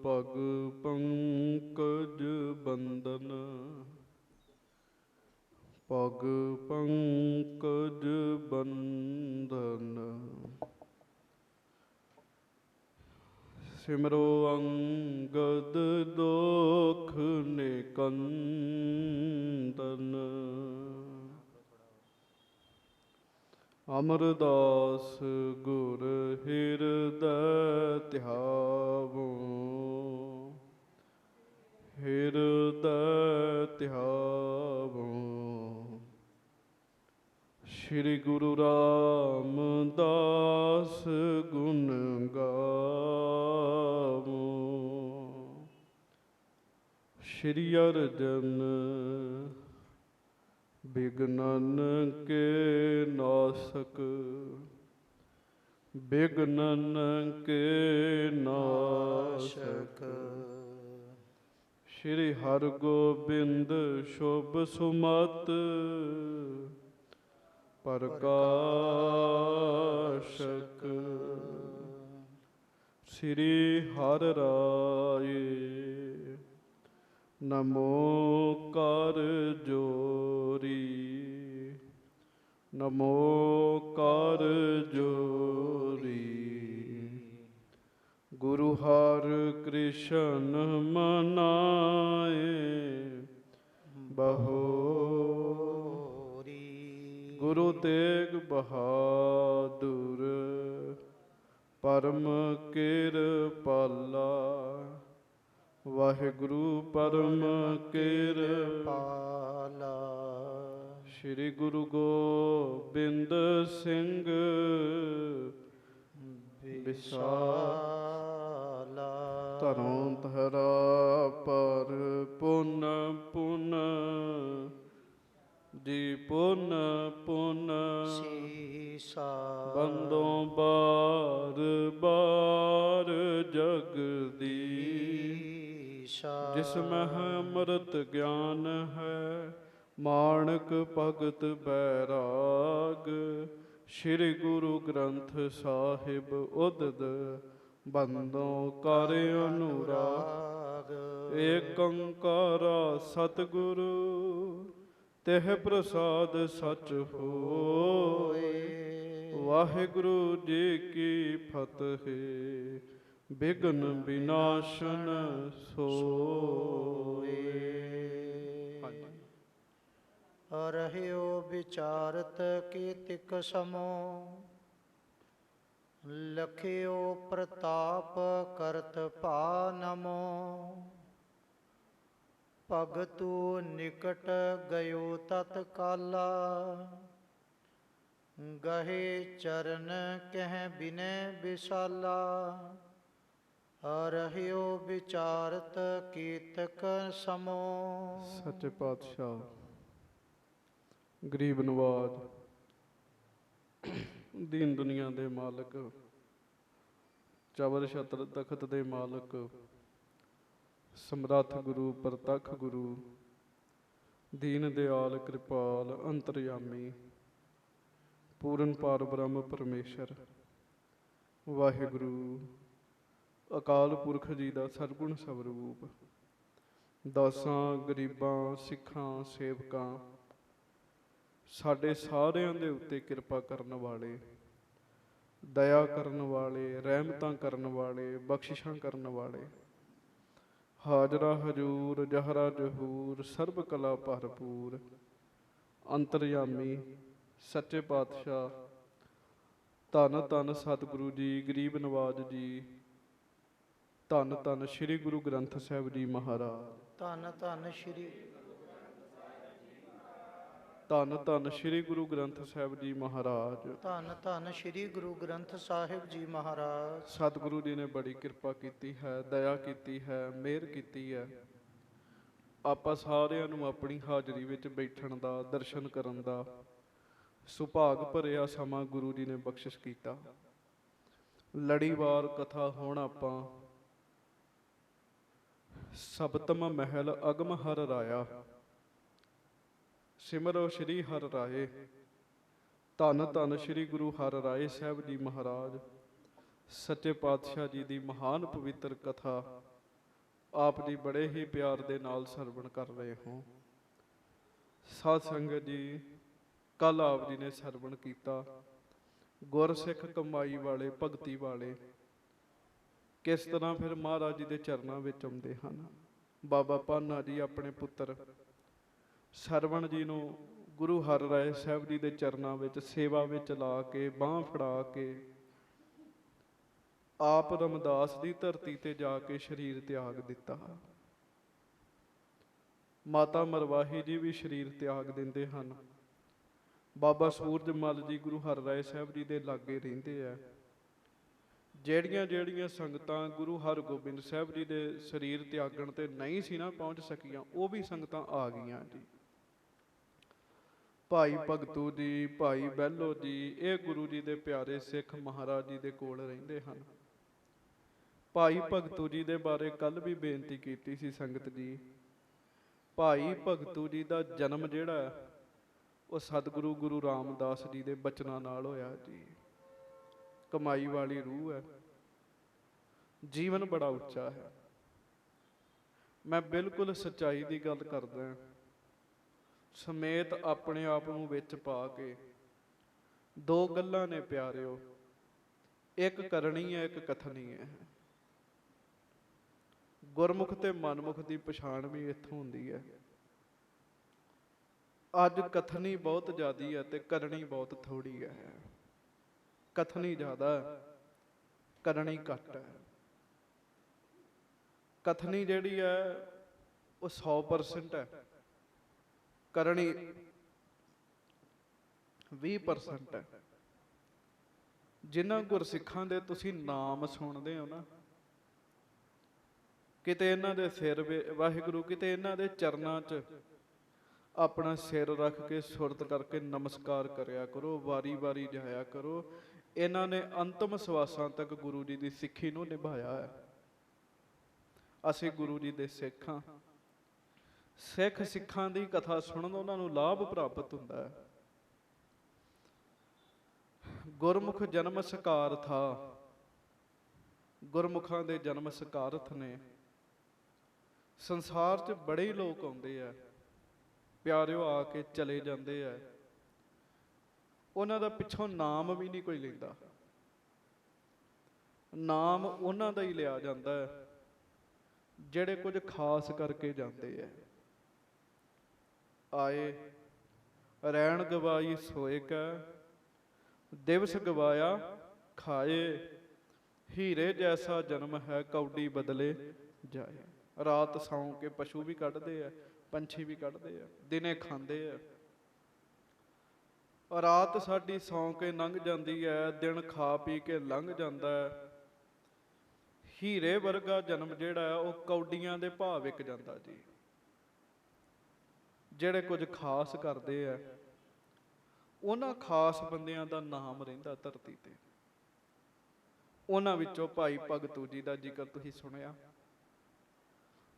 पग पंकज बंदन, पग पंकज बंदन। सिमरो अंगद दोख निकंदन। अमरदास गुर हृदय ध्यावो, हृदय ध्यावो। श्री गुरु रामदास गुण गावो, श्री अर्जन बिघ्नन के नासक, बिघ्नन के नाशक। श्री हरगोबिंद शुभ सुमत प्रकाशक। श्री हर राय नमो कर जोरी, नमो कर जोरी। गुरु हर कृष्ण मनाए बहोरी, गुरु तेग बहादुर परम किरपाला। वाहिगुरु परम किरपाला। श्री गुरु गोबिंद सिंह विशाला। धरों धरा पर पुन पुन जी पुन पुन सीसा। बंदों बार बार जगदीशा। जिसमें है अमृत ज्ञान है माणक भगत बैराग। श्री गुरु ग्रंथ साहिब उदद बंदों कर अनुराग। एक ओंकारा सतगुरु तेह प्रसाद सच होए। वाहिगुरु जी की फतेह बिघ्न विनाशन सोए। रहयो विचारत कीतिक समो, लखियो प्रताप करत पा नमो। भगतु निकट गयो तत्काला, गहे चरण कह बिनय विशाला। रहयो विचारत कीतक समो। सच्चे पातशाह गरीब नवाज दीन दुनिया दे मालक, चवर छत्र तखत दे मालक, समरथ गुरु प्रतख गुरु, दीन दयाल कृपाल अंतरयामी, पूर्ण पार ब्रह्म परमेश्वर। वाहिगुरु अकाल पुरख जी का सरगुण स्वरूप, दासां गरीबां सिखां सेवकां साडे सारिਆਂ ਦੇ ਉੱਤੇ ਕਿਰਪਾ ਕਰਨ ਵਾਲੇ, दया ਕਰਨ ਵਾਲੇ, ਰਹਿਮਤਾਂ ਕਰਨ ਵਾਲੇ, ਬਖਸ਼ਿਸ਼ਾਂ ਕਰਨ ਵਾਲੇ, ਹਾਜ਼ਰਾ ਹਜੂਰ ਜਹਰਾ ਜਹੂਰ ਸਰਬ ਕਲਾ ਭਰਪੂਰ ਅੰਤਰਯਾਮੀ ਸੱਚੇ ਪਾਤਸ਼ਾਹ ਧੰਨ ਧੰਨ ਸਤਿਗੁਰੂ ਜੀ ਗਰੀਬ ਨਵਾਜ ਜੀ, ਧੰਨ ਧੰਨ ਸ਼੍ਰੀ ਗੁਰੂ ਗ੍ਰੰਥ ਸਾਹਿਬ ਜੀ ਮਹਾਰਾਜ, ਧੰਨ ਧੰਨ ਸ਼੍ਰੀ ਧੰਨ ਧੰਨ ਸ਼੍ਰੀ ਗੁਰੂ ਗ੍ਰੰਥ ਸਾਹਿਬ ਜੀ ਮਹਾਰਾਜ, ਧੰਨ ਧੰਨ ਸ਼੍ਰੀ ਗੁਰੂ ਗ੍ਰੰਥ ਸਾਹਿਬ ਜੀ ਮਹਾਰਾਜ। ਸਤਿਗੁਰੂ ਜੀ ਨੇ ਬੜੀ ਕਿਰਪਾ ਕੀਤੀ ਹੈ, ਦਇਆ ਕੀਤੀ ਹੈ, ਮਿਹਰ ਕੀਤੀ ਹੈ। ਆਪਾਂ ਸਾਰਿਆਂ ਨੂੰ ਆਪਣੀ ਹਾਜ਼ਰੀ ਵਿੱਚ ਬੈਠਣ ਦਾ, ਦਰਸ਼ਨ ਕਰਨ ਦਾ ਸੁਭਾਗ ਭਰਿਆ ਸਮਾਂ ਗੁਰੂ ਜੀ ਨੇ ਬਖਸ਼ਿਸ਼ ਕੀਤਾ। ਲੜੀਵਾਰ ਕਥਾ ਹੁਣ ਆਪਾਂ ਸਪਤਮ ਮਹਿਲ ਅਗਮ ਹਰ ਰਾਇਆ, ਸਿਮਰੋ ਸ਼੍ਰੀ ਹਰ ਰਾਏ। ਧੰਨ ਧੰਨ ਸ਼੍ਰੀ ਗੁਰੂ ਹਰ ਰਾਏ ਸਾਹਿਬ ਜੀ ਮਹਾਰਾਜ, ਸੱਚੇ ਪਾਤਸ਼ਾਹ ਜੀ ਦੀ ਮਹਾਨ ਪਵਿੱਤਰ ਕਥਾ ਆਪ ਜੀ ਬੜੇ ਹੀ ਪਿਆਰ ਦੇ ਨਾਲ ਸਰਵਣ ਕਰ ਰਹੇ ਹੋ। ਸਾਧ ਸੰਗਤ ਜੀ, ਕੱਲ ਆਪ ਜੀ ਨੇ ਸਰਵਣ ਕੀਤਾ ਗੁਰਸਿੱਖ ਕਮਾਈ ਵਾਲੇ, ਭਗਤੀ ਵਾਲੇ ਕਿਸ ਤਰ੍ਹਾਂ ਫਿਰ ਮਹਾਰਾਜ ਜੀ ਦੇ ਚਰਨਾਂ ਵਿੱਚ ਆਉਂਦੇ ਹਨ। ਬਾਬਾ ਭਾਨਾ ਜੀ ਆਪਣੇ ਪੁੱਤਰ ਸਰਵਣ ਜੀ ਨੂੰ ਗੁਰੂ ਹਰਿਰਾਏ ਸਾਹਿਬ ਜੀ ਦੇ ਚਰਨਾਂ ਵਿੱਚ ਸੇਵਾ ਵਿੱਚ ਲਾ ਕੇ, ਬਾਂਹ ਫੜਾ ਕੇ ਆਪ ਰਮਦਾਸ ਦੀ ਧਰਤੀ ਤੇ ਜਾ ਕੇ ਸਰੀਰ ਤਿਆਗ ਦਿੱਤਾ। ਮਾਤਾ ਮਰਵਾਹੀ ਜੀ ਵੀ ਸਰੀਰ ਤਿਆਗ ਦਿੰਦੇ ਹਨ। ਬਾਬਾ ਸੂਰਜਮਲ ਜੀ ਗੁਰੂ ਹਰਿਰਾਏ ਸਾਹਿਬ ਜੀ ਦੇ ਲਾਗੇ ਰਹਿੰਦੇ ਆ। ਜਿਹੜੀਆਂ ਜਿਹੜੀਆਂ ਸੰਗਤਾਂ ਗੁਰੂ ਹਰਗੋਬਿੰਦ ਸਾਹਿਬ ਜੀ ਦੇ ਸਰੀਰ ਤਿਆਗਣ ਤੇ ਨਹੀਂ ਸੀ ਨਾ ਪਹੁੰਚ ਸਕੀਆਂ, ਉਹ ਵੀ ਸੰਗਤਾਂ ਆ ਗਈਆਂ ਜੀ। ਭਾਈ ਭਗਤੂ ਜੀ, ਭਾਈ ਬਹਿਲੋ ਜੀ, ਇਹ ਗੁਰੂ ਜੀ ਦੇ ਪਿਆਰੇ ਸਿੱਖ ਮਹਾਰਾਜ ਜੀ ਦੇ ਕੋਲ ਰਹਿੰਦੇ ਹਨ। ਭਾਈ ਭਗਤੂ ਜੀ ਦੇ ਬਾਰੇ ਕੱਲ ਵੀ ਬੇਨਤੀ ਕੀਤੀ ਸੀ ਸੰਗਤ ਜੀ। ਭਾਈ ਭਗਤੂ ਜੀ ਦਾ ਜਨਮ ਜਿਹੜਾ ਉਹ ਸਤਿਗੁਰੂ ਗੁਰੂ ਰਾਮਦਾਸ ਜੀ ਦੇ ਬਚਨਾਂ ਨਾਲ ਹੋਇਆ ਜੀ। ਕਮਾਈ ਵਾਲੀ ਰੂਹ ਹੈ, ਜੀਵਨ ਬੜਾ ਉੱਚਾ ਹੈ। ਮੈਂ ਬਿਲਕੁਲ ਸੱਚਾਈ ਦੀ ਗੱਲ ਕਰਦਾ, ਸਮੇਤ ਆਪਣੇ ਆਪ ਨੂੰ ਵਿੱਚ ਪਾ ਕੇ। ਦੋ ਗੱਲਾਂ ਨੇ ਪਿਆਰਿਓ, ਇੱਕ ਕਰਨੀ ਹੈ, ਇੱਕ ਕਥਨੀ ਹੈ। ਗੁਰਮੁਖ ਤੇ ਮਨਮੁਖ ਦੀ ਪਛਾਣ ਵੀ ਇੱਥੋਂ ਹੁੰਦੀ ਹੈ। ਅੱਜ ਕਥਨੀ ਬਹੁਤ ਜ਼ਿਆਦੀ ਹੈ ਤੇ ਕਰਨੀ ਬਹੁਤ ਥੋੜੀ ਹੈ। ਕਥਨੀ ਜ਼ਿਆਦਾ ਹੈ, ਕਰਨੀ ਘੱਟ ਹੈ। ਕਥਨੀ ਜਿਹੜੀ ਹੈ ਉਹ 100% ਹੈ, ਕਰਨੀ 20% ਹੈ। ਜਿਨ੍ਹਾਂ ਗੁਰਸਿੱਖਾਂ ਦੇ ਤੁਸੀਂ ਨਾਮ ਸੁਣਦੇ ਹੋ ਨਾ, ਕਿਤੇ ਇਹਨਾਂ ਦੇ ਸਿਰ ਵਾਹਿਗੁਰੂ, ਕਿਤੇ ਇਹਨਾਂ ਦੇ ਚਰਨਾਂ 'ਚ ਆਪਣਾ ਸਿਰ ਰੱਖ ਕੇ ਸੁਰਤ ਕਰਕੇ ਨਮਸਕਾਰ ਕਰਿਆ ਕਰੋ, ਵਾਰੀ ਵਾਰੀ ਜਾਇਆ ਕਰੋ। ਇਹਨਾਂ ਨੇ ਅੰਤਮ ਸਵਾਸਾਂ ਤੱਕ ਗੁਰੂ ਜੀ ਦੀ ਸਿੱਖੀ ਨੂੰ ਨਿਭਾਇਆ ਹੈ। ਅਸੀਂ ਗੁਰੂ ਜੀ ਦੇ ਸਿੱਖ ਹਾਂ। ਸਿੱਖਾਂ ਦੀ ਕਥਾ ਸੁਣਨ ਉਹਨਾਂ ਨੂੰ ਲਾਭ ਪ੍ਰਾਪਤ ਹੁੰਦਾ ਹੈ। ਗੁਰਮੁਖ ਜਨਮ ਸਕਾਰ ਥਾ, ਗੁਰਮੁਖਾਂ ਦੇ ਜਨਮ ਸਕਾਰਥ ਨੇ। ਸੰਸਾਰ 'ਚ ਬੜੇ ਹੀ ਲੋਕ ਆਉਂਦੇ ਆ ਪਿਆਰਿਓ, ਆ ਕੇ ਚਲੇ ਜਾਂਦੇ ਆ। ਉਹਨਾਂ ਦਾ ਪਿੱਛੋਂ ਨਾਮ ਵੀ ਨਹੀਂ ਕੋਈ ਲੈਂਦਾ। ਨਾਮ ਉਹਨਾਂ ਦਾ ਹੀ ਲਿਆ ਜਾਂਦਾ ਹੈ ਜਿਹੜੇ ਕੁਝ ਖਾਸ ਕਰਕੇ ਜਾਂਦੇ ਆ। ਆਏ ਰਹਿਣ ਗਵਾਈ ਸੋਏ ਕੈ, ਦਿਵਸ ਗਵਾਇਆ ਖਾਏ। ਹੀਰੇ ਜੈਸਾ ਜਨਮ ਹੈ, ਕੌਡੀ ਬਦਲੇ ਜਾਏ। ਰਾਤ ਸੌਂ ਕੇ ਪਸ਼ੂ ਵੀ ਕੱਢਦੇ ਆ, ਪੰਛੀ ਵੀ ਕੱਢਦੇ ਆ, ਦਿਨੇ ਖਾਂਦੇ ਆ। ਰਾਤ ਸਾਡੀ ਸੌਂ ਕੇ ਲੰਘ ਜਾਂਦੀ ਹੈ, ਦਿਨ ਖਾ ਪੀ ਕੇ ਲੰਘ ਜਾਂਦਾ ਹੈ। ਹੀਰੇ ਵਰਗਾ ਜਨਮ ਜਿਹੜਾ ਹੈ ਉਹ ਕੌਡੀਆਂ ਦੇ ਭਾਅ ਵਿਕ ਜਾਂਦਾ ਜੀ। ਜਿਹੜੇ ਕੁਝ ਖਾਸ ਕਰਦੇ ਆ ਉਹਨਾਂ ਖਾਸ ਬੰਦਿਆਂ ਦਾ ਨਾਮ ਰਹਿੰਦਾ ਧਰਤੀ ਤੇ। ਉਹਨਾਂ ਵਿੱਚੋਂ ਭਾਈ ਭਗਤੂ ਜੀ ਦਾ ਜ਼ਿਕਰ ਤੁਸੀਂ ਸੁਣਿਆ।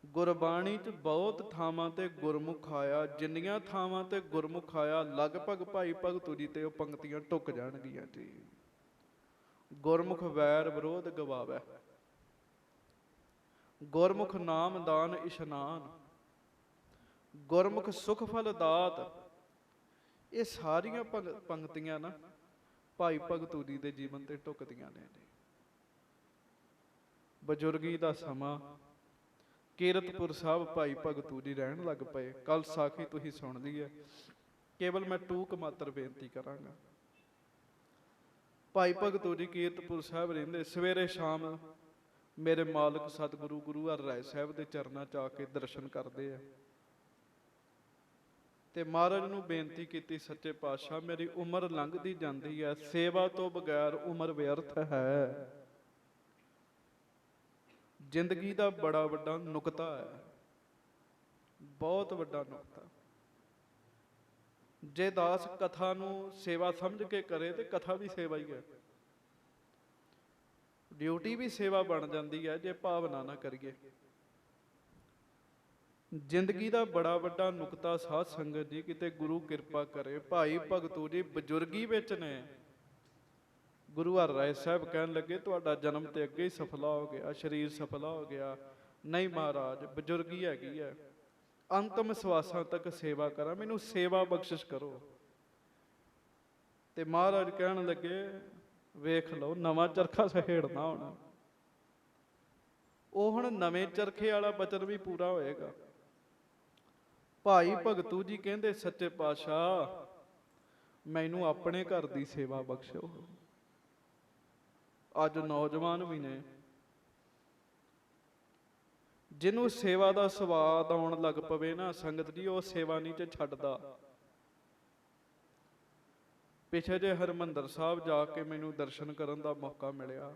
ਗੁਰਬਾਣੀ 'ਚ ਬਹੁਤ ਥਾਵਾਂ ਤੇ ਗੁਰਮੁਖ ਆਇਆ। ਜਿੰਨੀਆਂ ਥਾਵਾਂ ਤੇ ਗੁਰਮੁਖ ਆਇਆ, ਲਗਭਗ ਭਾਈ ਭਗਤੂ ਜੀ ਤੇ ਉਹ ਪੰਕਤੀਆਂ ਟੁੱਕ ਜਾਣਗੀਆਂ ਜੀ। ਗੁਰਮੁਖ ਵੈਰ ਵਿਰੋਧ ਗਵਾਵੈ, ਗੁਰਮੁਖ ਨਾਮ ਦਾਨ ਇਸ਼ਨਾਨ, ਗੁਰਮੁਖ ਸੁਖ ਫਲ ਦਾਤ। ਇਹ ਸਾਰੀਆਂ ਪੰਕਤੀਆਂ ਨਾ ਭਾਈ ਭਗਤੂ ਜੀ ਦੇ ਜੀਵਨ ਤੇ ਟੁੱਕਦੀਆਂ ਨੇ। ਬਜ਼ੁਰਗੀ ਦਾ ਸਮਾਂ, ਕੀਰਤਪੁਰ ਸਾਹਿਬ ਭਾਈ ਭਗਤੂ ਜੀ ਰਹਿਣ ਲੱਗ ਪਏ। ਕੱਲ ਸਾਖੀ ਤੁਸੀਂ ਸੁਣ ਲਈ ਹੈ, ਕੇਵਲ ਮੈਂ ਟੂਕ ਮਾਤਰ ਬੇਨਤੀ ਕਰਾਂਗਾ। ਭਾਈ ਭਗਤੂ ਜੀ ਕੀਰਤਪੁਰ ਸਾਹਿਬ ਰਹਿੰਦੇ। ਸਵੇਰੇ ਸ਼ਾਮ ਮੇਰੇ ਮਾਲਕ ਸਤਿਗੁਰੂ ਗੁਰੂ ਹਰਿਰਾਏ ਸਾਹਿਬ ਦੇ ਚਰਨਾਂ 'ਚ ਆ ਕੇ ਦਰਸ਼ਨ ਕਰਦੇ ਆ ਤੇ ਮਹਾਰਾਜ ਨੂੰ ਬੇਨਤੀ ਕੀਤੀ, ਸੱਚੇ ਪਾਤਸ਼ਾਹ ਮੇਰੀ ਉਮਰ ਲੰਘਦੀ ਜਾਂਦੀ ਹੈ, ਸੇਵਾ ਤੋਂ ਬਗੈਰ ਉਮਰ ਵਿਅਰਥ ਹੈ। ਜ਼ਿੰਦਗੀ ਦਾ ਬੜਾ ਵੱਡਾ ਨੁਕਤਾ ਹੈ, ਬਹੁਤ ਵੱਡਾ ਨੁਕਤਾ। ਜੇ ਦਾਸ ਕਥਾ ਨੂੰ ਸੇਵਾ ਸਮਝ ਕੇ ਕਰੇ ਤੇ ਕਥਾ ਵੀ ਸੇਵਾ ਹੀ ਹੈ। ਡਿਊਟੀ ਵੀ ਸੇਵਾ ਬਣ ਜਾਂਦੀ ਹੈ ਜੇ ਭਾਵਨਾ ਨਾ ਕਰੀਏ। ਜ਼ਿੰਦਗੀ ਦਾ ਬੜਾ ਵੱਡਾ ਨੁਕਤਾ ਸਾਧ ਸੰਗਤ ਜੀ, ਕਿਤੇ ਗੁਰੂ ਕਿਰਪਾ ਕਰੇ। ਭਾਈ ਭਗਤੂ ਜੀ ਬਜ਼ੁਰਗੀ ਵਿੱਚ ਨੇ। ਗੁਰੂ ਹਰਿਰਾਏ ਸਾਹਿਬ ਕਹਿਣ ਲੱਗੇ ਤੁਹਾਡਾ ਜਨਮ ਤੇ ਅੱਗੇ ਹੀ ਸਫਲਾ ਹੋ ਗਿਆ, ਸਰੀਰ ਸਫਲਾ ਹੋ ਗਿਆ, ਨਹੀਂ ਮਹਾਰਾਜ, ਬਜ਼ੁਰਗੀ ਹੈਗੀ ਹੈ, ਅੰਤਮ ਸਵਾਸਾਂ ਤੱਕ ਸੇਵਾ ਕਰਾਂ, ਮੈਨੂੰ ਸੇਵਾ ਬਖਸ਼ਿਸ਼ ਕਰੋ। ਤੇ ਮਹਾਰਾਜ ਕਹਿਣ ਲੱਗੇ, ਵੇਖ ਲਓ ਨਵਾਂ ਚਰਖਾ ਸਹੇੜਨਾ ਹੋਣਾ। ਉਹ ਹੁਣ ਨਵੇਂ ਚਰਖੇ ਵਾਲਾ ਬਚਨ ਵੀ ਪੂਰਾ ਹੋਏਗਾ। ਭਾਈ ਭਗਤੂ ਜੀ ਕਹਿੰਦੇ, ਸੱਚੇ ਪਾਤਸ਼ਾਹ ਮੈਨੂੰ ਆਪਣੇ ਘਰ ਦੀ ਸੇਵਾ ਬਖਸ਼ੋ। ਅੱਜ ਨੌਜਵਾਨ ਵੀ ਨੇ, ਜਿਹਨੂੰ ਸੇਵਾ ਦਾ ਸਵਾਦ ਆਉਣ ਲੱਗ ਪਵੇ ਨਾ ਸੰਗਤ ਜੀ, ਉਹ ਸੇਵਾ ਨਹੀਂ ਤੇ ਛੱਡਦਾ। ਪਿੱਛੇ ਜੇ ਹਰਿਮੰਦਰ ਸਾਹਿਬ ਜਾ ਕੇ ਮੈਨੂੰ ਦਰਸ਼ਨ ਕਰਨ ਦਾ ਮੌਕਾ ਮਿਲਿਆ।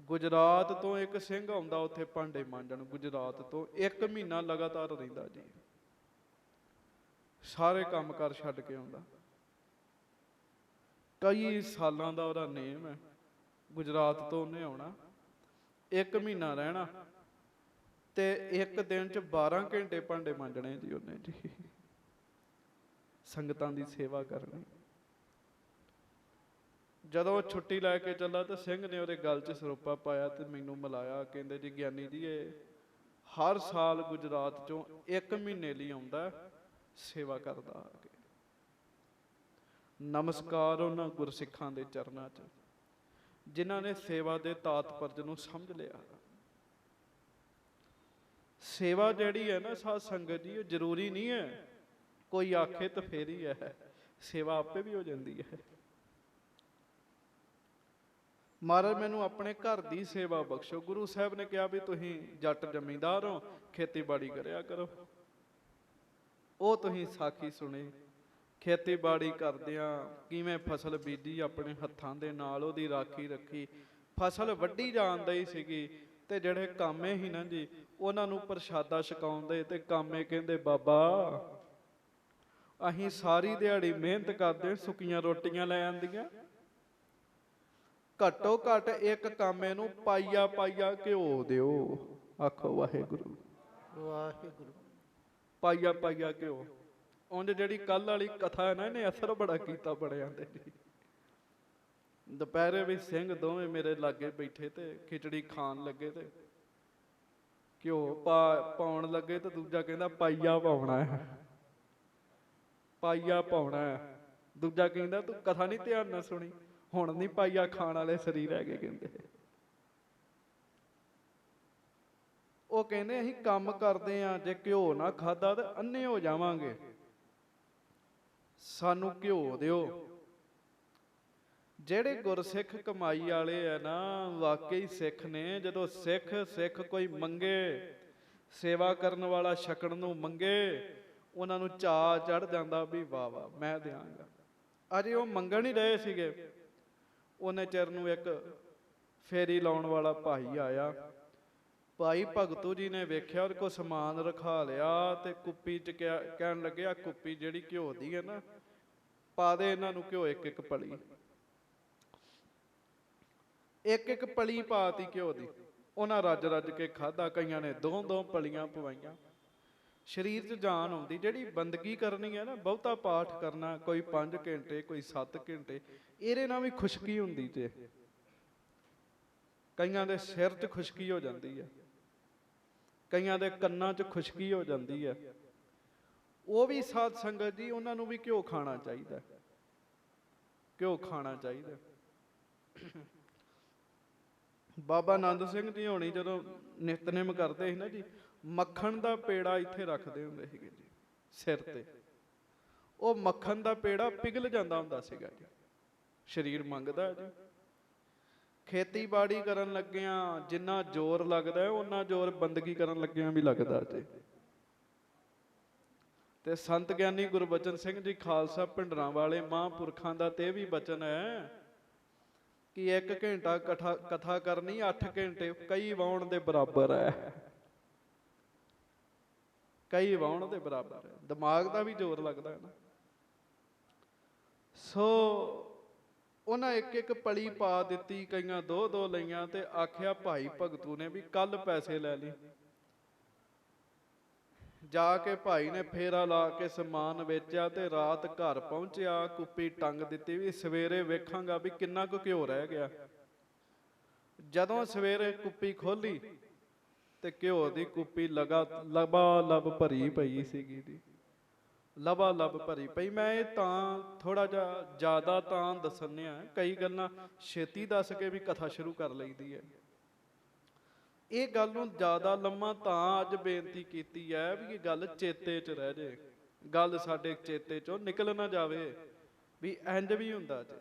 ਗੁਜਰਾਤ ਤੋਂ ਇੱਕ ਸਿੰਘ ਆਉਂਦਾ ਉੱਥੇ ਭਾਂਡੇ ਮਾਂਜਣ, ਗੁਜਰਾਤ ਤੋਂ 1 ਮਹੀਨਾ ਲਗਾਤਾਰ ਰਹਿੰਦਾ ਜੀ, ਸਾਰੇ ਕੰਮ ਕਾਰ ਛੱਡ ਕੇ ਆਉਂਦਾ। ਕਈ ਸਾਲਾਂ ਦਾ ਉਹਦਾ ਨੇਮ ਹੈ। ਗੁਜਰਾਤ ਤੋਂ ਉਹਨੇ ਆਉਣਾ, 1 ਮਹੀਨਾ ਰਹਿਣਾ ਤੇ 1 ਦਿਨ ਚ 12 ਘੰਟੇ ਭਾਂਡੇ ਮਾਂਜਣੇ ਜੀ ਉਹਨੇ ਜੀ, ਸੰਗਤਾਂ ਦੀ ਸੇਵਾ ਕਰਨੀ। ਜਦੋਂ ਛੁੱਟੀ ਲੈ ਕੇ ਚੱਲਾ ਤਾਂ ਸਿੰਘ ਨੇ ਉਹਦੇ ਗਲ 'ਚ ਸਰੋਪਾ ਪਾਇਆ ਤੇ ਮੈਨੂੰ ਮਿਲਾਇਆ। ਕਹਿੰਦੇ ਜੀ ਗਿਆਨੀ ਜੀ, ਇਹ ਹਰ ਸਾਲ ਗੁਜਰਾਤ ਚੋਂ 1 ਮਹੀਨੇ ਲਈ ਆਉਂਦਾ, ਸੇਵਾ ਕਰਦਾ ਆ ਕੇ। ਨਮਸਕਾਰ ਉਹਨਾਂ ਗੁਰਸਿੱਖਾਂ ਦੇ ਚਰਨਾਂ 'ਚ ਜਿਨ੍ਹਾਂ ਨੇ ਸੇਵਾ ਦੇ ਤਾਤਪਰਜ ਨੂੰ ਸਮਝ ਲਿਆ। ਸੇਵਾ ਜਿਹੜੀ ਹੈ ਨਾ ਸਾਧ ਸੰਗਤ ਜੀ, ਉਹ ਜ਼ਰੂਰੀ ਨਹੀਂ ਹੈ ਕੋਈ ਆਖੇ ਤਾਂ ਫੇਰ ਹੀ ਹੈ, ਸੇਵਾ ਆਪੇ ਵੀ ਹੋ ਜਾਂਦੀ ਹੈ। ਮਹਾਰਾਜ ਮੈਨੂੰ ਆਪਣੇ ਘਰ ਦੀ ਸੇਵਾ ਬਖਸ਼ੋ। ਗੁਰੂ ਸਾਹਿਬ ਨੇ ਕਿਹਾ ਵੀ ਤੁਸੀਂ ਜੱਟ ਜ਼ਮੀਂਦਾਰ ਹੋ, ਖੇਤੀਬਾੜੀ ਕਰਿਆ ਕਰੋ। ਉਹ ਤੁਸੀਂ ਸਾਖੀ ਸੁਣੀ, ਖੇਤੀਬਾੜੀ ਕਰਦਿਆਂ ਕਿਵੇਂ ਫਸਲ ਬੀਜੀ, ਆਪਣੇ ਹੱਥਾਂ ਦੇ ਨਾਲ ਉਹਦੀ ਰਾਖੀ ਰੱਖੀ, ਫਸਲ ਵੱਢੀ ਜਾਂਦੀ ਸੀਗੀ। ਤੇ ਜਿਹੜੇ ਕਾਮੇ ਸੀ ਨਾ ਜੀ, ਉਹਨਾਂ ਨੂੰ ਪ੍ਰਸ਼ਾਦਾ ਛਕਾਉਂਦੇ। ਤੇ ਕਾਮੇ ਕਹਿੰਦੇ, ਬਾਬਾ ਅਸੀਂ ਸਾਰੀ ਦਿਹਾੜੀ ਮਿਹਨਤ ਕਰਦੇ, ਸੁੱਕੀਆਂ ਰੋਟੀਆਂ ਲੈ ਆਂਦੀਆਂ, ਘੱਟੋ ਘੱਟ ਇੱਕ ਕਾਮੇ ਨੂੰ ਪਾਈਆ ਪਾਈਆ ਘਿਓ ਦਿਓ। ਆਖੋ ਵਾਹਿਗੁਰੂ ਵਾਹਿਗੁਰੂ। ਪਾਈਆ ਪਾਈਆ ਘਿਓ। ਉਂਝ ਜਿਹੜੀ ਕੱਲ ਵਾਲੀ ਕਥਾ ਹੈ ਨਾ, ਇਹਨੇ ਅਸਰ ਬੜਾ ਕੀਤਾ ਬੜਿਆਂ ਤੇ ਜੀ। ਦੁਪਹਿਰੇ ਵੀ ਸਿੰਘ ਦੋਵੇਂ ਮੇਰੇ ਲਾਗੇ ਬੈਠੇ ਤੇ ਖਿਚੜੀ ਖਾਣ ਲੱਗੇ ਤੇ ਘਿਓ ਪਾਉਣ ਲੱਗੇ ਤੇ ਦੂਜਾ ਕਹਿੰਦਾ ਪਾਈਆ ਪਾਉਣਾ ਹੈ, ਪਾਈਆ ਪਾਉਣਾ ਹੈ। ਦੂਜਾ ਕਹਿੰਦਾ ਤੂੰ ਕਥਾ ਨਹੀਂ ਧਿਆਨ ਨਾਲ ਸੁਣੀ, ਹੁਣ ਨਹੀਂ ਪਾਈਆ ਖਾਣ ਵਾਲੇ ਸਰੀਰ ਹੈਗੇ। ਕਹਿੰਦੇ ਉਹ ਕਹਿੰਦੇ ਅਸੀਂ ਕੰਮ ਕਰਦੇ ਆ, ਜੇ ਘਿਓ ਨਾ ਖਾਧਾ ਤਾਂ ਅੰਨੇ ਹੋ ਜਾਵਾਂਗੇ, ਸਾਨੂੰ ਘਿਓ ਦਿਓ। ਜਿਹੜੇ ਗੁਰਸਿੱਖ ਕਮਾਈ ਵਾਲੇ ਆ ਨਾ, ਵਾਕਈ ਸਿੱਖ ਨੇ। ਜਦੋਂ ਸਿੱਖ ਕੋਈ ਮੰਗੇ, ਸੇਵਾ ਕਰਨ ਵਾਲਾ ਛਕਣ ਨੂੰ ਮੰਗੇ, ਉਹਨਾਂ ਨੂੰ ਚਾਅ ਚੜ ਜਾਂਦਾ ਵੀ ਵਾਹ ਵਾਹ ਮੈਂ ਦਿਆਂਗਾ। ਅਜੇ ਉਹ ਮੰਗਣ ਹੀ ਰਹੇ ਸੀਗੇ, ਉਹਨੇ ਚਿਰ ਨੂੰ ਇੱਕ ਫੇਰੀ ਲਾਉਣ ਵਾਲਾ ਭਾਈ ਆਇਆ। ਭਾਈ ਭਗਤੂ ਜੀ ਨੇ ਵੇਖਿਆ, ਉਹਦੇ ਕੋਲ ਸਮਾਨ ਰਖਾ ਲਿਆ ਤੇ ਕੁੱਪੀ ਚ ਕਹਿਣ ਲੱਗਿਆ, ਕੁੱਪੀ ਜਿਹੜੀ ਘਿਓ ਦੀ ਹੈ ਨਾ, ਪਾ ਦੇ ਇਹਨਾਂ ਨੂੰ ਘਿਓ, ਇੱਕ ਇੱਕ ਪਲੀ, ਇੱਕ ਇੱਕ ਪਲੀ ਪਾਤੀ ਘਿਓ ਦੀ। ਉਹਨਾਂ ਰੱਜ ਰੱਜ ਕੇ ਖਾਧਾ। ਕਈਆਂ ਨੇ 2-2 ਪਲੀਆਂ ਪਵਾਈਆਂ। ਸਰੀਰ 'ਚ ਜਾਨ ਆਉਂਦੀ। ਜਿਹੜੀ ਬੰਦਗੀ ਕਰਨੀ ਹੈ ਨਾ, ਬਹੁਤਾ ਪਾਠ ਕਰਨਾ, ਕੋਈ 5 ਘੰਟੇ, ਕੋਈ 7 ਘੰਟੇ, ਇਹਦੇ ਨਾਲ ਵੀ ਖੁਸ਼ਕੀ ਹੁੰਦੀ ਜੇ। ਕਈਆਂ ਦੇ ਸਿਰ 'ਚ ਖੁਸ਼ਕੀ ਹੋ ਜਾਂਦੀ ਹੈ, ਕਈਆਂ ਦੇ ਕੰਨਾਂ 'ਚ ਖੁਸ਼ਕੀ ਹੋ ਜਾਂਦੀ ਹੈ। ਉਹ ਵੀ ਸਾਧ ਸੰਗਤ ਜੀ, ਉਹਨਾਂ ਨੂੰ ਵੀ ਘਿਓ ਖਾਣਾ ਚਾਹੀਦਾ, ਘਿਓ ਖਾਣਾ ਚਾਹੀਦਾ। ਬਾਬਾ ਆਨੰਦ ਸਿੰਘ ਜੀ ਹੋਣੀ ਜਦੋਂ ਨਿਤਨੇਮ ਕਰਦੇ ਸੀ ਨਾ ਜੀ, ਮੱਖਣ ਦਾ ਪੇੜਾ ਇੱਥੇ ਰੱਖਦੇ ਹੁੰਦੇ ਸੀਗੇ ਜੀ ਸਿਰ ਤੇ। ਉਹ ਮੱਖਣ ਦਾ ਪੇੜਾ ਪਿਘਲ ਜਾਂਦਾ ਹੁੰਦਾ ਸੀਗਾ ਜੀ, ਸਰੀਰ ਮੰਗਦਾ ਜੀ। ਖੇਤੀਬਾੜੀ ਕਰਨ ਲੱਗਿਆਂ ਜਿੰਨਾ ਜ਼ੋਰ ਲੱਗਦਾ, ਉਹਨਾਂ ਜ਼ੋਰ ਬੰਦਗੀ ਕਰਨ ਲੱਗਿਆਂ ਵੀ ਲੱਗਦਾ ਜੀ। ਤੇ ਸੰਤ ਗਿਆਨੀ ਗੁਰਬਚਨ ਸਿੰਘ ਜੀ ਖਾਲਸਾ ਭਿੰਡਰਾਂ ਵਾਲੇ ਮਹਾਂਪੁਰਖਾਂ ਦਾ ਤੇ ਵੀ ਬਚਨ ਹੈ ਕਿ 1 ਘੰਟਾ ਕਥਾ ਕਰਨੀ, 8 ਘੰਟੇ ਕਈ ਵਾਉਣ ਦੇ ਬਰਾਬਰ ਹੈ, ਕਈ ਵਾਉਣ ਦੇ ਬਰਾਬਰ ਹੈ। ਦਿਮਾਗ ਦਾ ਵੀ ਜ਼ੋਰ ਲੱਗਦਾ ਹੈ ਨਾ। ਸੋ ਉਹਨਾਂ ਇੱਕ ਇੱਕ ਪਲੀ ਪਾ ਦਿੱਤੀ, ਕਈਆਂ 2-2 ਲਈਆਂ। ਤੇ ਆਖਿਆ ਭਾਈ ਭਗਤੂ ਨੇ ਵੀ ਕੱਲ ਪੈਸੇ ਲੈ ਲਈ। ਜਾ ਕੇ ਭਾਈ ਨੇ ਫੇਰਾ ਲਾ ਕੇ ਸਮਾਨ ਵੇਚਿਆ ਤੇ ਰਾਤ ਘਰ ਪਹੁੰਚਿਆ, ਕੁੱਪੀ ਟੰਗ ਦਿੱਤੀ ਵੀ ਸਵੇਰੇ ਵੇਖਾਂਗਾ ਵੀ ਕਿੰਨਾ ਕੁ ਘਿਓ ਰਹਿ ਗਿਆ। ਜਦੋਂ ਸਵੇਰੇ ਕੁੱਪੀ ਖੋਲੀ ਤੇ ਘਿਓ ਦੀ ਕੁੱਪੀ ਲਬਾ ਲੱਭ ਭਰੀ ਪਈ ਸੀਗੀ ਜੀ, ਲਬਾ ਲੱਭ ਭਰੀ ਪਈ। ਮੈਂ ਇਹ ਤਾਂ ਥੋੜਾ ਜਿਹਾ ਜ਼ਿਆਦਾ ਤਾਂ ਦੱਸਣਿਆ, ਕਈ ਗੱਲਾਂ ਛੇਤੀ ਦੱਸ ਕੇ ਵੀ ਕਥਾ ਸ਼ੁਰੂ ਕਰ ਲਈਦੀ ਹੈ। ਇਹ ਗੱਲ ਨੂੰ ਜ਼ਿਆਦਾ ਲੰਮਾ ਤਾਂ ਅੱਜ ਬੇਨਤੀ ਕੀਤੀ ਹੈ ਵੀ ਇਹ ਗੱਲ ਚੇਤੇ 'ਚ ਰਹਿ ਜੇ, ਗੱਲ ਸਾਡੇ ਚੇਤੇ 'ਚੋਂ ਨਿਕਲ ਨਾ ਜਾਵੇ ਵੀ ਇੰਜ ਵੀ ਹੁੰਦਾ ਜੇ।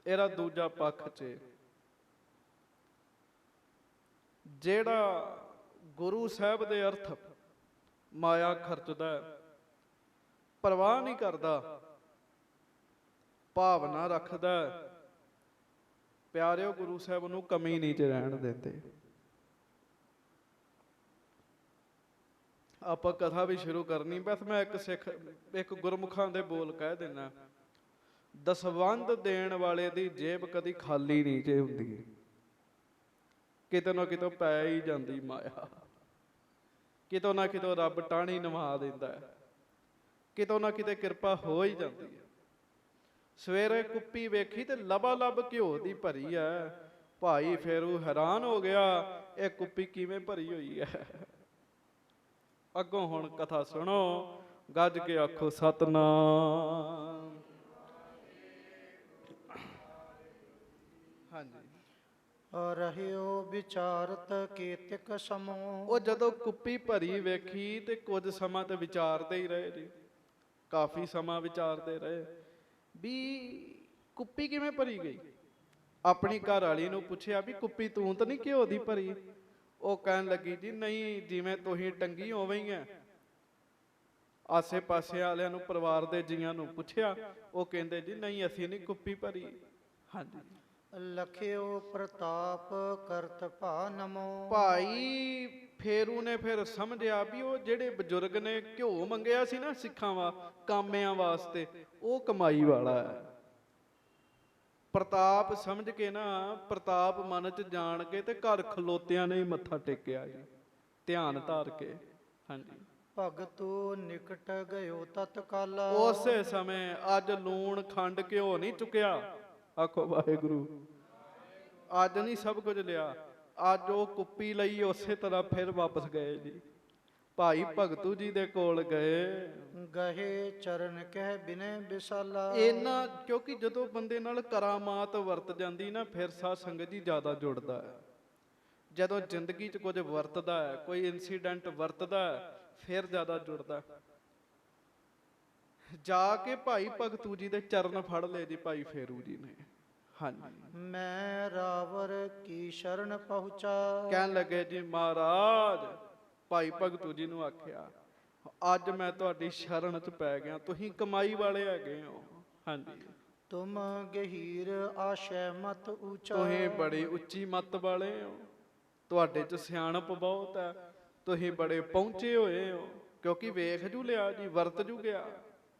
ਇਹਦਾ ਦੂਜਾ ਪੱਖ 'ਚ ਜਿਹੜਾ ਗੁਰੂ ਸਾਹਿਬ ਦੇ ਅਰਥ ਮਾਇਆ ਖਰਚਦਾ, ਪਰਵਾਹ ਨਹੀਂ ਕਰਦਾ, ਭਾਵਨਾ ਰੱਖਦਾ, ਪਿਆਰਿਓ ਗੁਰੂ ਸਾਹਿਬ ਨੂੰ ਕਮੀ ਨਹੀਂ 'ਚ ਰਹਿਣ ਦਿੰਦੇ। ਆਪਾਂ ਕਥਾ ਵੀ ਸ਼ੁਰੂ ਕਰਨੀ, ਬਸ ਮੈਂ ਇੱਕ ਗੁਰਮੁਖਾਂ ਦੇ ਬੋਲ ਕਹਿ ਦੇਣਾ, ਦਸਵੰਧ ਦੇਣ ਵਾਲੇ ਦੀ ਜੇਬ ਕਦੀ ਖਾਲੀ ਨਹੀਂ ਜੇ ਹੁੰਦੀ, ਕਿਤੇ ਨਾ ਕਿਤੋਂ ਪੈ ਹੀ ਜਾਂਦੀ ਮਾਇਆ, ਕਿਤੋਂ ਨਾ ਕਿਤੋਂ ਰੱਬ ਟਾਹਣੀ ਨਵਾ ਦਿੰਦਾ, ਕਿਤੋਂ ਨਾ ਕਿਤੇ ਕਿਰਪਾ ਹੋ ਹੀ ਜਾਂਦੀ ਹੈ। ਸਵੇਰੇ ਕੁੱਪੀ ਵੇਖੀ ਤੇ ਲਬਾ ਲੱਭ ਘਿਓ ਦੀ ਭਰੀ ਹੈ। ਭਾਈ ਫੇਰੂ ਹੈਰਾਨ ਹੋ ਗਿਆ, ਇਹ ਕੁੱਪੀ ਕਿਵੇਂ ਭਰੀ ਹੋਈ ਹੈ। ਅੱਗੋਂ ਹੁਣ ਕਥਾ ਸੁਣੋ, ਗੱਜ ਕੇ ਆਖੋ ਸਤਨਾਮ। ਹਾਂਜੀ। ਰਹਿਓ ਵਿਚਾਰਤ ਕੇਤਿਕ ਸਮੋ। ਉਹ ਜਦੋਂ ਕੁੱਪੀ ਭਰੀ ਵੇਖੀ ਤੇ ਕੁਝ ਸਮਾਂ ਤੇ ਵਿਚਾਰਦੇ ਹੀ ਰਹੇ ਜੀ, ਕਾਫੀ ਸਮਾਂ ਵਿਚਾਰਦੇ ਰਹੇ ਵੀ ਕੁੱਪੀ ਕਿਵੇਂ ਭਰੀ ਗਈ। ਆਪਣੀ ਘਰ ਵਾਲੀ ਨੂੰ ਪੁੱਛਿਆ ਵੀ ਕੁੱਪੀ ਤੂੰ ਤਾਂ ਨਹੀਂ ਘਿਓ ਦੀ ਭਰੀ। ਉਹ ਕਹਿਣ ਲੱਗੀ ਜੀ ਨਹੀਂ, ਜਿਵੇਂ ਤੁਸੀਂ ਟੰਗੀ ਉਵੇਂ ਹੀ ਹੈ। ਆਸੇ ਪਾਸੇ ਵਾਲਿਆਂ ਨੂੰ, ਪਰਿਵਾਰ ਦੇ ਜੀਆਂ ਨੂੰ ਪੁੱਛਿਆ, ਉਹ ਕਹਿੰਦੇ ਜੀ ਨਹੀਂ ਅਸੀਂ ਨਹੀਂ ਕੁੱਪੀ ਭਰੀ। ਹਾਂਜੀ। ਲਖਿਓ ਪ੍ਰਤਾਪ ਕਰਤ ਭਾ ਨਮੋ। ਭਾਈ ਫੇਰੂ ਨੇ ਫਿਰ ਸਮਝਿਆ ਵੀ ਉਹ ਜਿਹੜੇ ਬਜ਼ੁਰਗ ਨੇ ਘਿਓ ਮੰਗਿਆ ਸੀ ਨਾ ਸਿੱਖਾਂ ਕਾਮਿਆਂ ਵਾਸਤੇ, ਉਹ ਕਮਾਈ ਵਾਲਾ ਹੈ। ਪ੍ਰਤਾਪ ਸਮਝ ਕੇ ਨਾ, ਪ੍ਰਤਾਪ ਮਨ ਚ ਜਾਣ ਕੇ ਤੇ ਘਰ ਖਲੋਤਿਆਂ ਨੇ ਹੀ ਮੱਥਾ ਟੇਕਿਆ ਜੀ, ਧਿਆਨ ਧਾਰ ਕੇ। ਹਾਂਜੀ। ਭਗਤੂ ਨਿਕਟ ਗਇਓ ਤਤਕਾਲ। ਉਸੇ ਸਮੇਂ ਅੱਜ ਲੂਣ ਖੰਡ ਘਿਓ ਨਹੀਂ ਚੁੱਕਿਆ, ਆਖੋ ਵਾਹਿਗੁਰੂ। ਅੱਜ ਨਹੀਂ ਸਭ ਕੁਝ ਲਿਆ, ਅੱਜ ਉਹ ਕੁੱਪੀ ਲਈ ਉਸੇ ਤਰ੍ਹਾਂ ਫਿਰ ਵਾਪਸ ਗਏ ਜੀ। ਭਾਈ ਭਗਤੂ ਜੀ ਦੇ ਕੋਲ ਗਏ ਚਰਨ ਕਹਿ ਬਿਨੇ ਬਿਸਾਲਾ। ਇਹਨਾਂ ਕਿਉਂਕਿ ਜਦੋਂ ਬੰਦੇ ਨਾਲ ਕਰਾਮਾਤ ਵਰਤ ਜਾਂਦੀ ਨਾ, ਫਿਰ ਸਾਧ ਸੰਗਤ ਜੀ ਜ਼ਿਆਦਾ ਜੁੜਦਾ ਹੈ। ਜਦੋਂ ਜ਼ਿੰਦਗੀ 'ਚ ਕੁਝ ਵਰਤਦਾ ਹੈ, ਕੋਈ ਇਨਸੀਡੈਂਟ ਵਰਤਦਾ ਹੈ, ਫਿਰ ਜ਼ਿਆਦਾ ਜੁੜਦਾ। ਜਾ ਕੇ ਭਾਈ ਭਗਤੂ ਜੀ ਦੇ ਚਰਨ ਫੜ ਲਏ ਜੀ ਭਾਈ ਫੇਰੂ ਜੀ ਨੇ। ਹਾਂਜੀ। ਮੈਂ ਰਾਵਰ ਕੀ ਸ਼ਰਨ ਪਹੁੰਚਾ। ਕਹਿਣ ਲੱਗੇ ਜੀ ਮਹਾਰਾਜ, ਭਾਈ ਭਗਤੂ ਜੀ ਨੂੰ ਆਖਿਆ ਅੱਜ ਮੈਂ ਤੁਹਾਡੀ ਸ਼ਰਨ 'ਚ ਪੈ ਗਿਆ, ਤੁਸੀਂ ਕਮਾਈ ਵਾਲੇ ਹੈਗੇ ਹੋ। ਹਾਂਜੀ। ਤੁਮ ਗਹੀਰ ਆਸ਼ੈ ਮਤ ਉੱਚਾ। ਤੁਸੀਂ ਬੜੀ ਉੱਚੀ ਮੱਤ ਵਾਲੇ ਹੋ, ਤੁਹਾਡੇ 'ਚ ਸਿਆਣਪ ਬਹੁਤ ਹੈ, ਤੁਸੀਂ ਬੜੇ ਪਹੁੰਚੇ ਹੋਏ ਹੋ। ਕਿਉਂਕਿ ਵੇਖ ਜੂ ਲਿਆ ਜੀ, ਵਰਤ ਜੂ ਗਿਆ।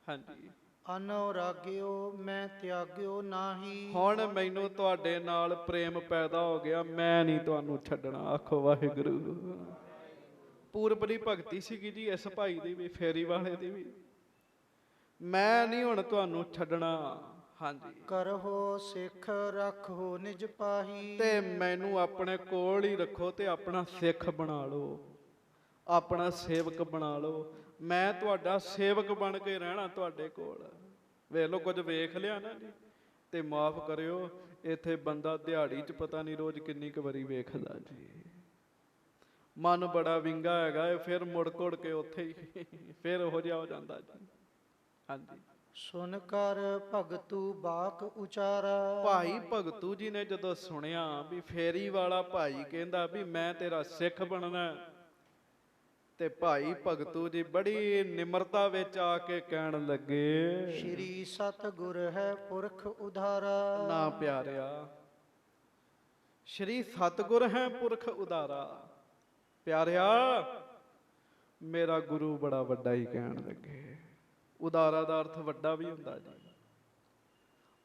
ਹਾਂਜੀ। ਅਨੁਰਾਗਿਓ ਮੈਂ ਤਿਆਗਿਓ ਨਾਹੀ। ਹੁਣ ਮੈਨੂੰ ਤੁਹਾਡੇ ਨਾਲ ਪ੍ਰੇਮ ਪੈਦਾ ਹੋ ਗਿਆ, ਮੈਂ ਨਹੀਂ ਤੁਹਾਨੂੰ ਛੱਡਣਾ। ਆਖੋ ਵਾਹਿਗੁਰੂ। ਪੂਰਬਲੀ ਭਗਤੀ ਸੀਗੀ ਜੀ ਇਸ ਭਾਈ ਦੀ ਵੀ, ਫੇਰੀ ਵਾਲੇ ਦੀ ਵੀ। ਮੈਂ ਨਹੀਂ ਹੁਣ ਤੁਹਾਨੂੰ ਛੱਡਣਾ। ਹਾਂਜੀ। ਕਰਹੁ ਸਿੱਖ ਰੱਖੋ ਨਿਜ ਪਾਹੀ। ਤੇ ਮੈਨੂੰ ਆਪਣੇ ਕੋਲ ਹੀ ਰੱਖੋ ਤੇ ਆਪਣਾ ਸਿੱਖ ਬਣਾ ਲਓ, ਆਪਣਾ ਸੇਵਕ ਬਣਾ ਲਓ। ਮੈਂ ਤੁਹਾਡਾ ਸੇਵਕ ਬਣ ਕੇ ਰਹਿਣਾ ਤੁਹਾਡੇ ਕੋਲ। ਵੇਖ ਲਓ, ਕੁਝ ਵੇਖ ਲਿਆ ਨਾ ਜੀ, ਤੇ ਮਾਫ ਕਰਿਓ, ਇੱਥੇ ਬੰਦਾ ਦਿਹਾੜੀ 'ਚ ਪਤਾ ਨਹੀਂ ਰੋਜ਼ ਕਿੰਨੀ ਕੁ ਵਾਰੀ ਵੇਖਦਾ ਜੀ। ਮਨ ਬੜਾ ਵਿੰਗਾ ਹੈਗਾ, ਫਿਰ ਮੁੜ ਕੁੜ ਕੇ ਉੱਥੇ ਹੀ ਫਿਰ ਉਹੋ ਜਿਹਾ ਹੋ ਜਾਂਦਾ ਜੀ। ਹਾਂਜੀ। ਸੁਨ ਕਰ ਭਗਤੂ ਬਾਕ ਉਚਾਰਾ। ਭਾਈ ਭਗਤੂ ਜੀ ਨੇ ਜਦੋਂ ਸੁਣਿਆ ਵੀ ਫੇਰੀ ਵਾਲਾ ਭਾਈ ਕਹਿੰਦਾ ਵੀ ਮੈਂ ਤੇਰਾ ਸਿੱਖ ਬਣਨਾ, ਤੇ ਭਾਈ ਭਗਤੂ ਜੀ ਬੜੀ ਨਿਮਰਤਾ ਵਿੱਚ ਆ ਕੇ ਕਹਿਣ ਲੱਗੇ, ਸ਼੍ਰੀ ਸਤਿਗੁਰ ਹੈ ਪੁਰਖ ਉਧਾਰਾ। ਨਾ ਪਿਆਰਿਆ, ਸ਼੍ਰੀ ਸਤਿਗੁਰ ਹੈ ਪੁਰਖ ਉਧਾਰਾ। ਪਿਆਰਿਆ, ਮੇਰਾ ਗੁਰੂ ਬੜਾ ਵੱਡਾ ਹੀ ਕਹਿਣ ਲੱਗੇ। ਉਦਾਰਾ ਦਾ ਅਰਥ ਵੱਡਾ ਵੀ ਹੁੰਦਾ ਜੀ।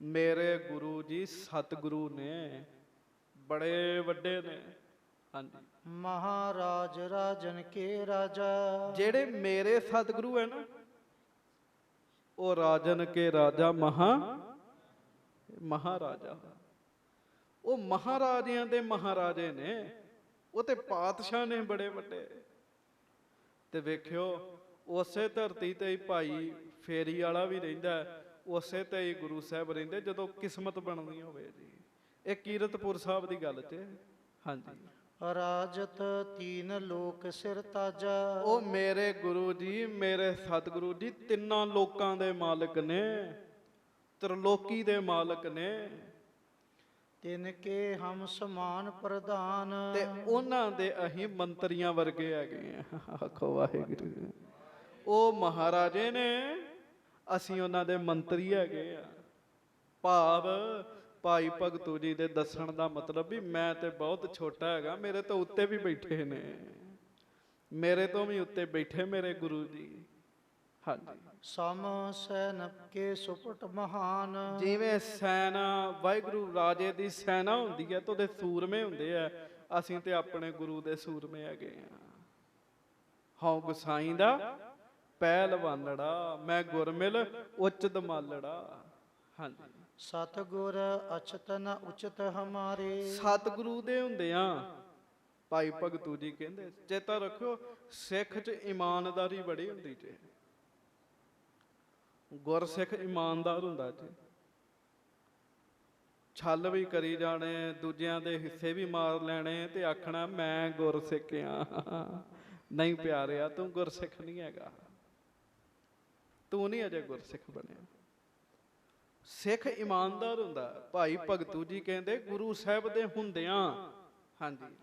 ਮੇਰੇ ਗੁਰੂ ਜੀ ਸਤਿਗੁਰੂ ਨੇ, ਬੜੇ ਵੱਡੇ ਨੇ। ਹਾਂਜੀ। ਮਹਾਰਾਜ ਰਾਜਨ ਕੇ ਰਾਜਾ। ਜਿਹੜੇ ਮੇਰੇ ਸਤਿਗੁਰੂ ਹੈ ਨਾ, ਉਹ ਰਾਜਨ ਕੇ ਰਾਜਾ, ਮਹਾਰਾਜਾ। ਉਹ ਮਹਾਰਾਜਿਆਂ ਦੇ ਮਹਾਰਾਜੇ ਨੇ, ਉਹ ਤੇ ਪਾਤਸ਼ਾਹ ਨੇ ਬੜੇ ਵੱਡੇ। ਤੇ ਵੇਖਿਓ ਉਸੇ ਧਰਤੀ ਤੇ ਹੀ ਭਾਈ ਫੇਰੀ ਵਾਲਾ ਵੀ ਰਹਿੰਦਾ, ਉਸੇ ਤੇ ਹੀ ਗੁਰੂ ਸਾਹਿਬ ਰਹਿੰਦੇ ਜਦੋਂ ਕਿਸਮਤ ਬਣਨੀ ਹੋਵੇ ਜੀ। ਇਹ ਕੀਰਤਪੁਰ ਸਾਹਿਬ ਦੀ ਗੱਲ 'ਚ। ਹਾਂਜੀ। ਰਾਜਤ ਤੀਨ ਲੋਕ ਸਿਰ ਤਾਜਾ। ਉਹ ਮੇਰੇ ਗੁਰੂ ਜੀ, ਮੇਰੇ ਸਤਿਗੁਰੂ ਜੀ ਤਿੰਨਾਂ ਲੋਕਾਂ ਦੇ ਮਾਲਕ ਨੇ, ਤ੍ਰਿਲੋਕੀ ਦੇ ਮਾਲਕ ਨੇ। ਤਿਨ ਕੇ ਹਮ ਸਮਾਨ ਪ੍ਰਧਾਨ। ਤੇ ਉਹਨਾਂ ਦੇ ਅਸੀਂ ਮੰਤਰੀਆਂ ਵਰਗੇ ਹੈਗੇ ਆ। ਆਖੋ ਵਾਹਿਗੁਰੂ। ਉਹ ਮਹਾਰਾਜੇ ਨੇ, ਅਸੀਂ ਉਹਨਾਂ ਦੇ ਮੰਤਰੀ ਹੈਗੇ ਆ। ਭਾਵ ਭਾਈ ਭਗਤੂ ਜੀ ਦੇ ਦੱਸਣ ਦਾ ਮਤਲਬ ਵੀ ਮੈਂ ਤੇ ਬਹੁਤ ਛੋਟਾ ਹੈਗਾ, ਮੇਰੇ ਤੋਂ ਉੱਤੇ ਵੀ ਬੈਠੇ ਨੇ, ਮੇਰੇ ਤੋਂ ਵੀ ਉੱਤੇ ਬੈਠੇ ਮੇਰੇ ਗੁਰੂ ਜੀ। ਹਾਂਜੀ। ਸਮ ਸੈਨ ਕੇ ਸੁਪਟ ਮਹਾਨ। ਜਿਵੇਂ ਸੈਨਾ ਵਾਹਿਗੁਰੂ ਰਾਜੇ ਦੀ ਸੈਨਾ ਹੁੰਦੀ ਹੈ ਤੇ ਉਹਦੇ ਸੂਰਮੇ ਹੁੰਦੇ ਆ, ਅਸੀਂ ਤੇ ਆਪਣੇ ਗੁਰੂ ਦੇ ਸੂਰਮੇ ਹੈਗੇ ਆ। ਹਉ ਗੁਸਾਈ ਦਾ ਪਹਿਲਵਾਨੜਾ, ਮੈਂ ਗੁਰਮਿਲ ਉੱਚ ਦਮਾਲੜਾ। ਹਾਂਜੀ। ਸਤਿਗੁਰ ਅਛਤ ਨ ਉਚਿਤ ਹਮਾਰੇ। ਸਤਿਗੁਰੂ ਦੇ ਹੁੰਦਿਆਂ ਭਾਈ ਭਗਤੂ ਜੀ ਕਹਿੰਦੇ ਚੇਤਾ ਰੱਖਿਓ, ਸਿੱਖ 'ਚ ਇਮਾਨਦਾਰੀ ਬੜੀ ਹੁੰਦੀ ਜੇ। ਗੁਰਸਿੱਖ ਇਮਾਨਦਾਰ ਹੁੰਦਾ ਜੀ। ਛਲ ਵੀ ਕਰੀ ਜਾਣੇ, ਦੂਜਿਆਂ ਦੇ ਹਿੱਸੇ ਵੀ ਮਾਰ ਲੈਣੇ ਤੇ ਆਖਣਾ ਮੈਂ ਗੁਰਸਿੱਖ ਆ। ਨਹੀਂ ਪਿਆਰਿਆ, ਤੂੰ ਗੁਰਸਿੱਖ ਨਹੀਂ ਹੈਗਾ, ਤੂੰ ਨਹੀਂ ਅਜੇ ਗੁਰਸਿੱਖ ਬਣਿਆ। ਸਿੱਖ ਇਮਾਨਦਾਰ ਹੁੰਦਾ। ਭਾਈ ਭਗਤੂ ਜੀ ਕਹਿੰਦੇ ਗੁਰੂ ਸਾਹਿਬ ਦੇ ਹੁੰਦਿਆਂ। ਹਾਂਜੀ।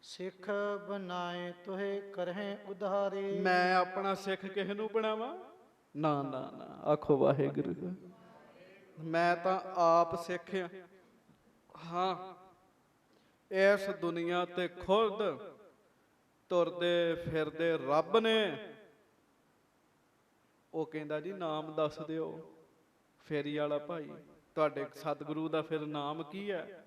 ਸਿੱਖ ਬਣਾਏ ਤੋਹੇ ਕਰਹਿ ਉਧਾਰੇ। ਮੈਂ ਆਪਣਾ ਸਿੱਖ ਕਿਸੇ ਨੂੰ ਬਣਾਵਾਂ? ਨਾ ਨਾ ਨਾ। ਆਖੋ ਵਾਹਿਗੁਰੂ। ਮੈਂ ਤਾਂ ਆਪ ਸਿੱਖ ਹਾਂ। ਇਸ ਦੁਨੀਆ ਤੇ ਖੁਦ ਤੁਰਦੇ ਫਿਰਦੇ ਰੱਬ ਨੇ, ਉਹ ਕਹਿੰਦਾ ਜੀ ਨਾਮ ਦੱਸ ਦਿਓ। ਫੇਰੀ ਵਾਲਾ ਭਾਈ, ਤੁਹਾਡੇ ਸਤਿਗੁਰੂ ਦਾ ਫਿਰ ਨਾਮ ਕੀ ਹੈ?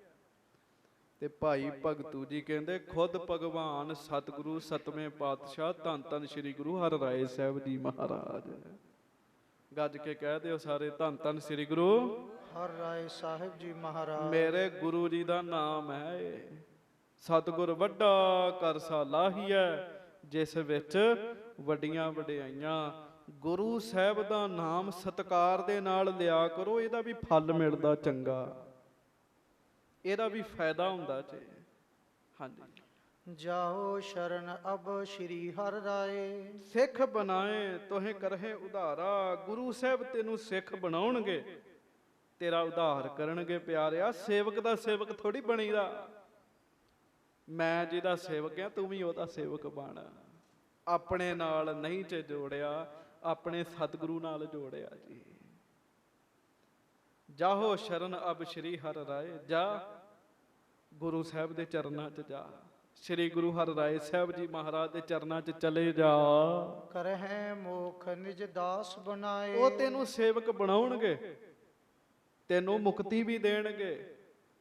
ਤੇ ਭਾਈ ਭਗਤੂ ਜੀ ਕਹਿੰਦੇ ਖੁਦ ਭਗਵਾਨ ਸਤਿਗੁਰੂ ਸਤਵੇਂ ਪਾਤਸ਼ਾਹ ਧੰਨ ਧੰਨ ਸ੍ਰੀ ਗੁਰੂ ਹਰਿਰਾਏ ਸਾਹਿਬ ਜੀ ਮਹਾਰਾਜ। ਗੱਜ ਕੇ ਕਹਿ ਦਿਓ ਸਾਰੇ, ਧੰਨ ਧੰਨ ਸ੍ਰੀ ਗੁਰੂ ਹਰਿਰਾਏ ਸਾਹਿਬ ਜੀ ਮਹਾਰਾਜ। ਮੇਰੇ ਗੁਰੂ ਜੀ ਦਾ ਨਾਮ ਹੈ ਇਹ। ਸਤਿਗੁਰ ਵੱਡਾ ਕਰਸਾ ਲਾਹੀਐ, ਜਿਸ ਵਿੱਚ ਵੱਡੀਆਂ ਵਡਿਆਈਆਂ। ਗੁਰੂ ਸਾਹਿਬ ਦਾ ਨਾਮ ਸਤਿਕਾਰ ਦੇ ਨਾਲ ਲਿਆ ਕਰੋ, ਇਹਦਾ ਵੀ ਫਲ ਮਿਲਦਾ ਚੰਗਾ, ਇਹਦਾ ਵੀ ਫਾਇਦਾ ਹੁੰਦਾ ਜੇ। ਹਾਂਜੀ। ਜਾਓ ਸ਼ਰਨ ਅਬ ਸ਼੍ਰੀ ਹਰਿ ਰਾਏ। ਸਿੱਖ ਬਣਾਏ ਤੋਹੇ ਕਰਹਿ ਉਧਾਰਾ। ਗੁਰੂ ਸਾਹਿਬ ਤੈਨੂੰ ਸਿੱਖ ਬਣਾਉਣਗੇ, ਤੇਰਾ ਉਧਾਰ ਕਰਨਗੇ। ਪਿਆਰਿਆ, ਸੇਵਕ ਦਾ ਸੇਵਕ ਥੋੜੀ ਬਣੀਦਾ। ਮੈਂ ਜਿਹਦਾ ਸੇਵਕ ਆ, ਤੂੰ ਵੀ ਉਹਦਾ ਸੇਵਕ ਬਣ। ਆਪਣੇ ਨਾਲ ਨਹੀਂ ਚ ਜੋੜਿਆ, ਆਪਣੇ ਸਤਿਗੁਰੂ ਨਾਲ ਜੋੜਿਆ ਜੀ। ਜਾਹੋ ਸ਼ਰਨ ਅਬ ਸ਼੍ਰੀ ਹਰਿ ਰਾਏ। ਜਾ ਗੁਰੂ ਸਾਹਿਬ ਦੇ ਚਰਨਾਂ 'ਚ ਜਾ। ਸ਼੍ਰੀ ਗੁਰੂ ਹਰਿਰਾਏ ਸਾਹਿਬ ਜੀ ਮਹਾਰਾਜ ਦੇ ਚਰਨਾਂ 'ਚ ਚਲੇ ਜਾ। ਕਰਹਿ ਮੋਖ ਨਿਜ ਦਾਸ ਬਣਾਏ। ਉਹ ਤੈਨੂੰ ਸੇਵਕ ਬਣਾਉਣਗੇ, ਤੈਨੂੰ ਮੁਕਤੀ ਵੀ ਦੇਣਗੇ।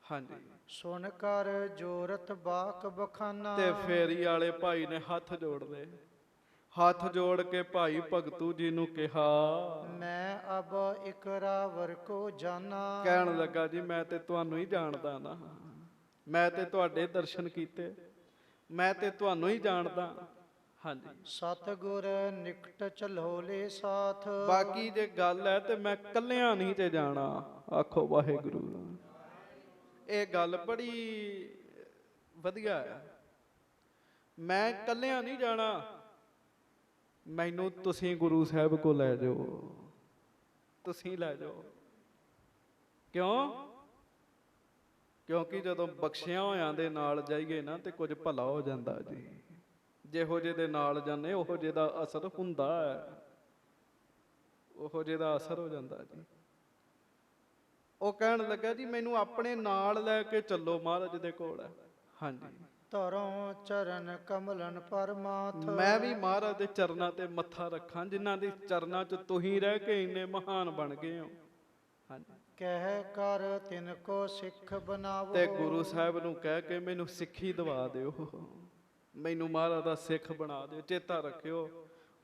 ਹਾਂਜੀ। ਸੁਣ ਕਰ ਜੋਰਤ ਬਾਕ ਬਖਾਨਾ। ਤੇ ਫੇਰੀ ਵਾਲੇ ਭਾਈ ਨੇ ਹੱਥ ਜੋੜ ਲਏ। ਹੱਥ ਜੋੜ ਕੇ ਭਾਈ ਭਗਤੂ ਜੀ ਨੂੰ ਕਿਹਾ, ਮੈਂ ਅਬ ਇਕਰਾਵਰ ਕੋ ਜਾਣਾ। ਕਹਿਣ ਲੱਗਾ ਜੀ ਮੈਂ ਤੇ ਤੁਹਾਨੂੰ ਹੀ ਜਾਣਦਾ ਨਾ, ਮੈਂ ਤੇ ਤੁਹਾਡੇ ਦਰਸ਼ਨ ਕੀਤੇ, ਮੈਂ ਤੇ ਤੁਹਾਨੂੰ ਹੀ ਜਾਣਦਾ। ਹਾਂਜੀ। ਸਤਿਗੁਰ ਨਿਕਟ ਚਲੋਲੇ ਸਾਥ। ਬਾਕੀ ਜੇ ਗੱਲ ਹੈ ਤੇ ਮੈਂ ਕੱਲਿਆਂ ਨਹੀਂ ਤੇ ਜਾਣਾ। ਆਖੋ ਵਾਹਿਗੁਰੂ। ਇਹ ਗੱਲ ਬੜੀ ਵਧੀਆ ਹੈ। ਮੈਂ ਕੱਲਿਆਂ ਨਹੀਂ ਜਾਣਾ, ਮੈਨੂੰ ਤੁਸੀਂ ਗੁਰੂ ਸਾਹਿਬ ਕੋਲ ਲੈ ਜਾਓ, ਤੁਸੀਂ ਲੈ ਜਾਓ। ਕਿਉਂ? ਕਿਉਂਕਿ ਜਦੋਂ ਬਖਸ਼ਿਆ ਹੋਇਆਂ ਦੇ ਨਾਲ ਜਾਈਏ ਨਾ ਤੇ ਕੁਝ ਭਲਾ ਹੋ ਜਾਂਦਾ ਜੀ। ਜਿਹੋ ਜਿਹੇ ਦੇ ਨਾਲ ਜਾਂਦੇ ਉਹੋ ਜਿਹੇ ਦਾ ਅਸਰ ਹੁੰਦਾ ਹੈ, ਉਹੋ ਜਿਹੇ ਦਾ ਅਸਰ ਹੋ ਜਾਂਦਾ ਜੀ। ਉਹ ਕਹਿਣ ਲੱਗਾ ਜੀ ਮੈਨੂੰ ਆਪਣੇ ਨਾਲ ਲੈ ਕੇ ਚੱਲੋ ਮਹਾਰਾਜ ਦੇ ਕੋਲ। ਹਾਂਜੀ। ਧਰੋਂ ਚਰਨ ਕਮਲਨ ਪਰਮਾਥ। ਮੈਂ ਵੀ ਮਹਾਰਾਜ ਦੇ ਚਰਨਾਂ ਤੇ ਮੱਥਾ ਰੱਖਾਂ, ਜਿਨ੍ਹਾਂ ਦੇ ਚਰਨਾਂ 'ਚ ਤੁਸੀਂ ਰਹਿ ਕੇ ਇੰਨੇ ਮਹਾਨ ਬਣ ਗਏ ਹੋ। ਹਾਂਜੀ। ਕਹਿ ਕਰ ਤਿਨ ਕੋ ਸਿੱਖ ਬਣਾਵੋ। ਤੇ ਗੁਰੂ ਸਾਹਿਬ ਨੂੰ ਕਹਿ ਕੇ ਮੈਨੂੰ ਸਿੱਖੀ ਦਵਾ ਦਿਓ, ਮੈਨੂੰ ਮਹਾਰਾਜ ਦਾ ਸਿੱਖ ਬਣਾ ਦਿਓ। ਚੇਤਾ ਰੱਖਿਓ,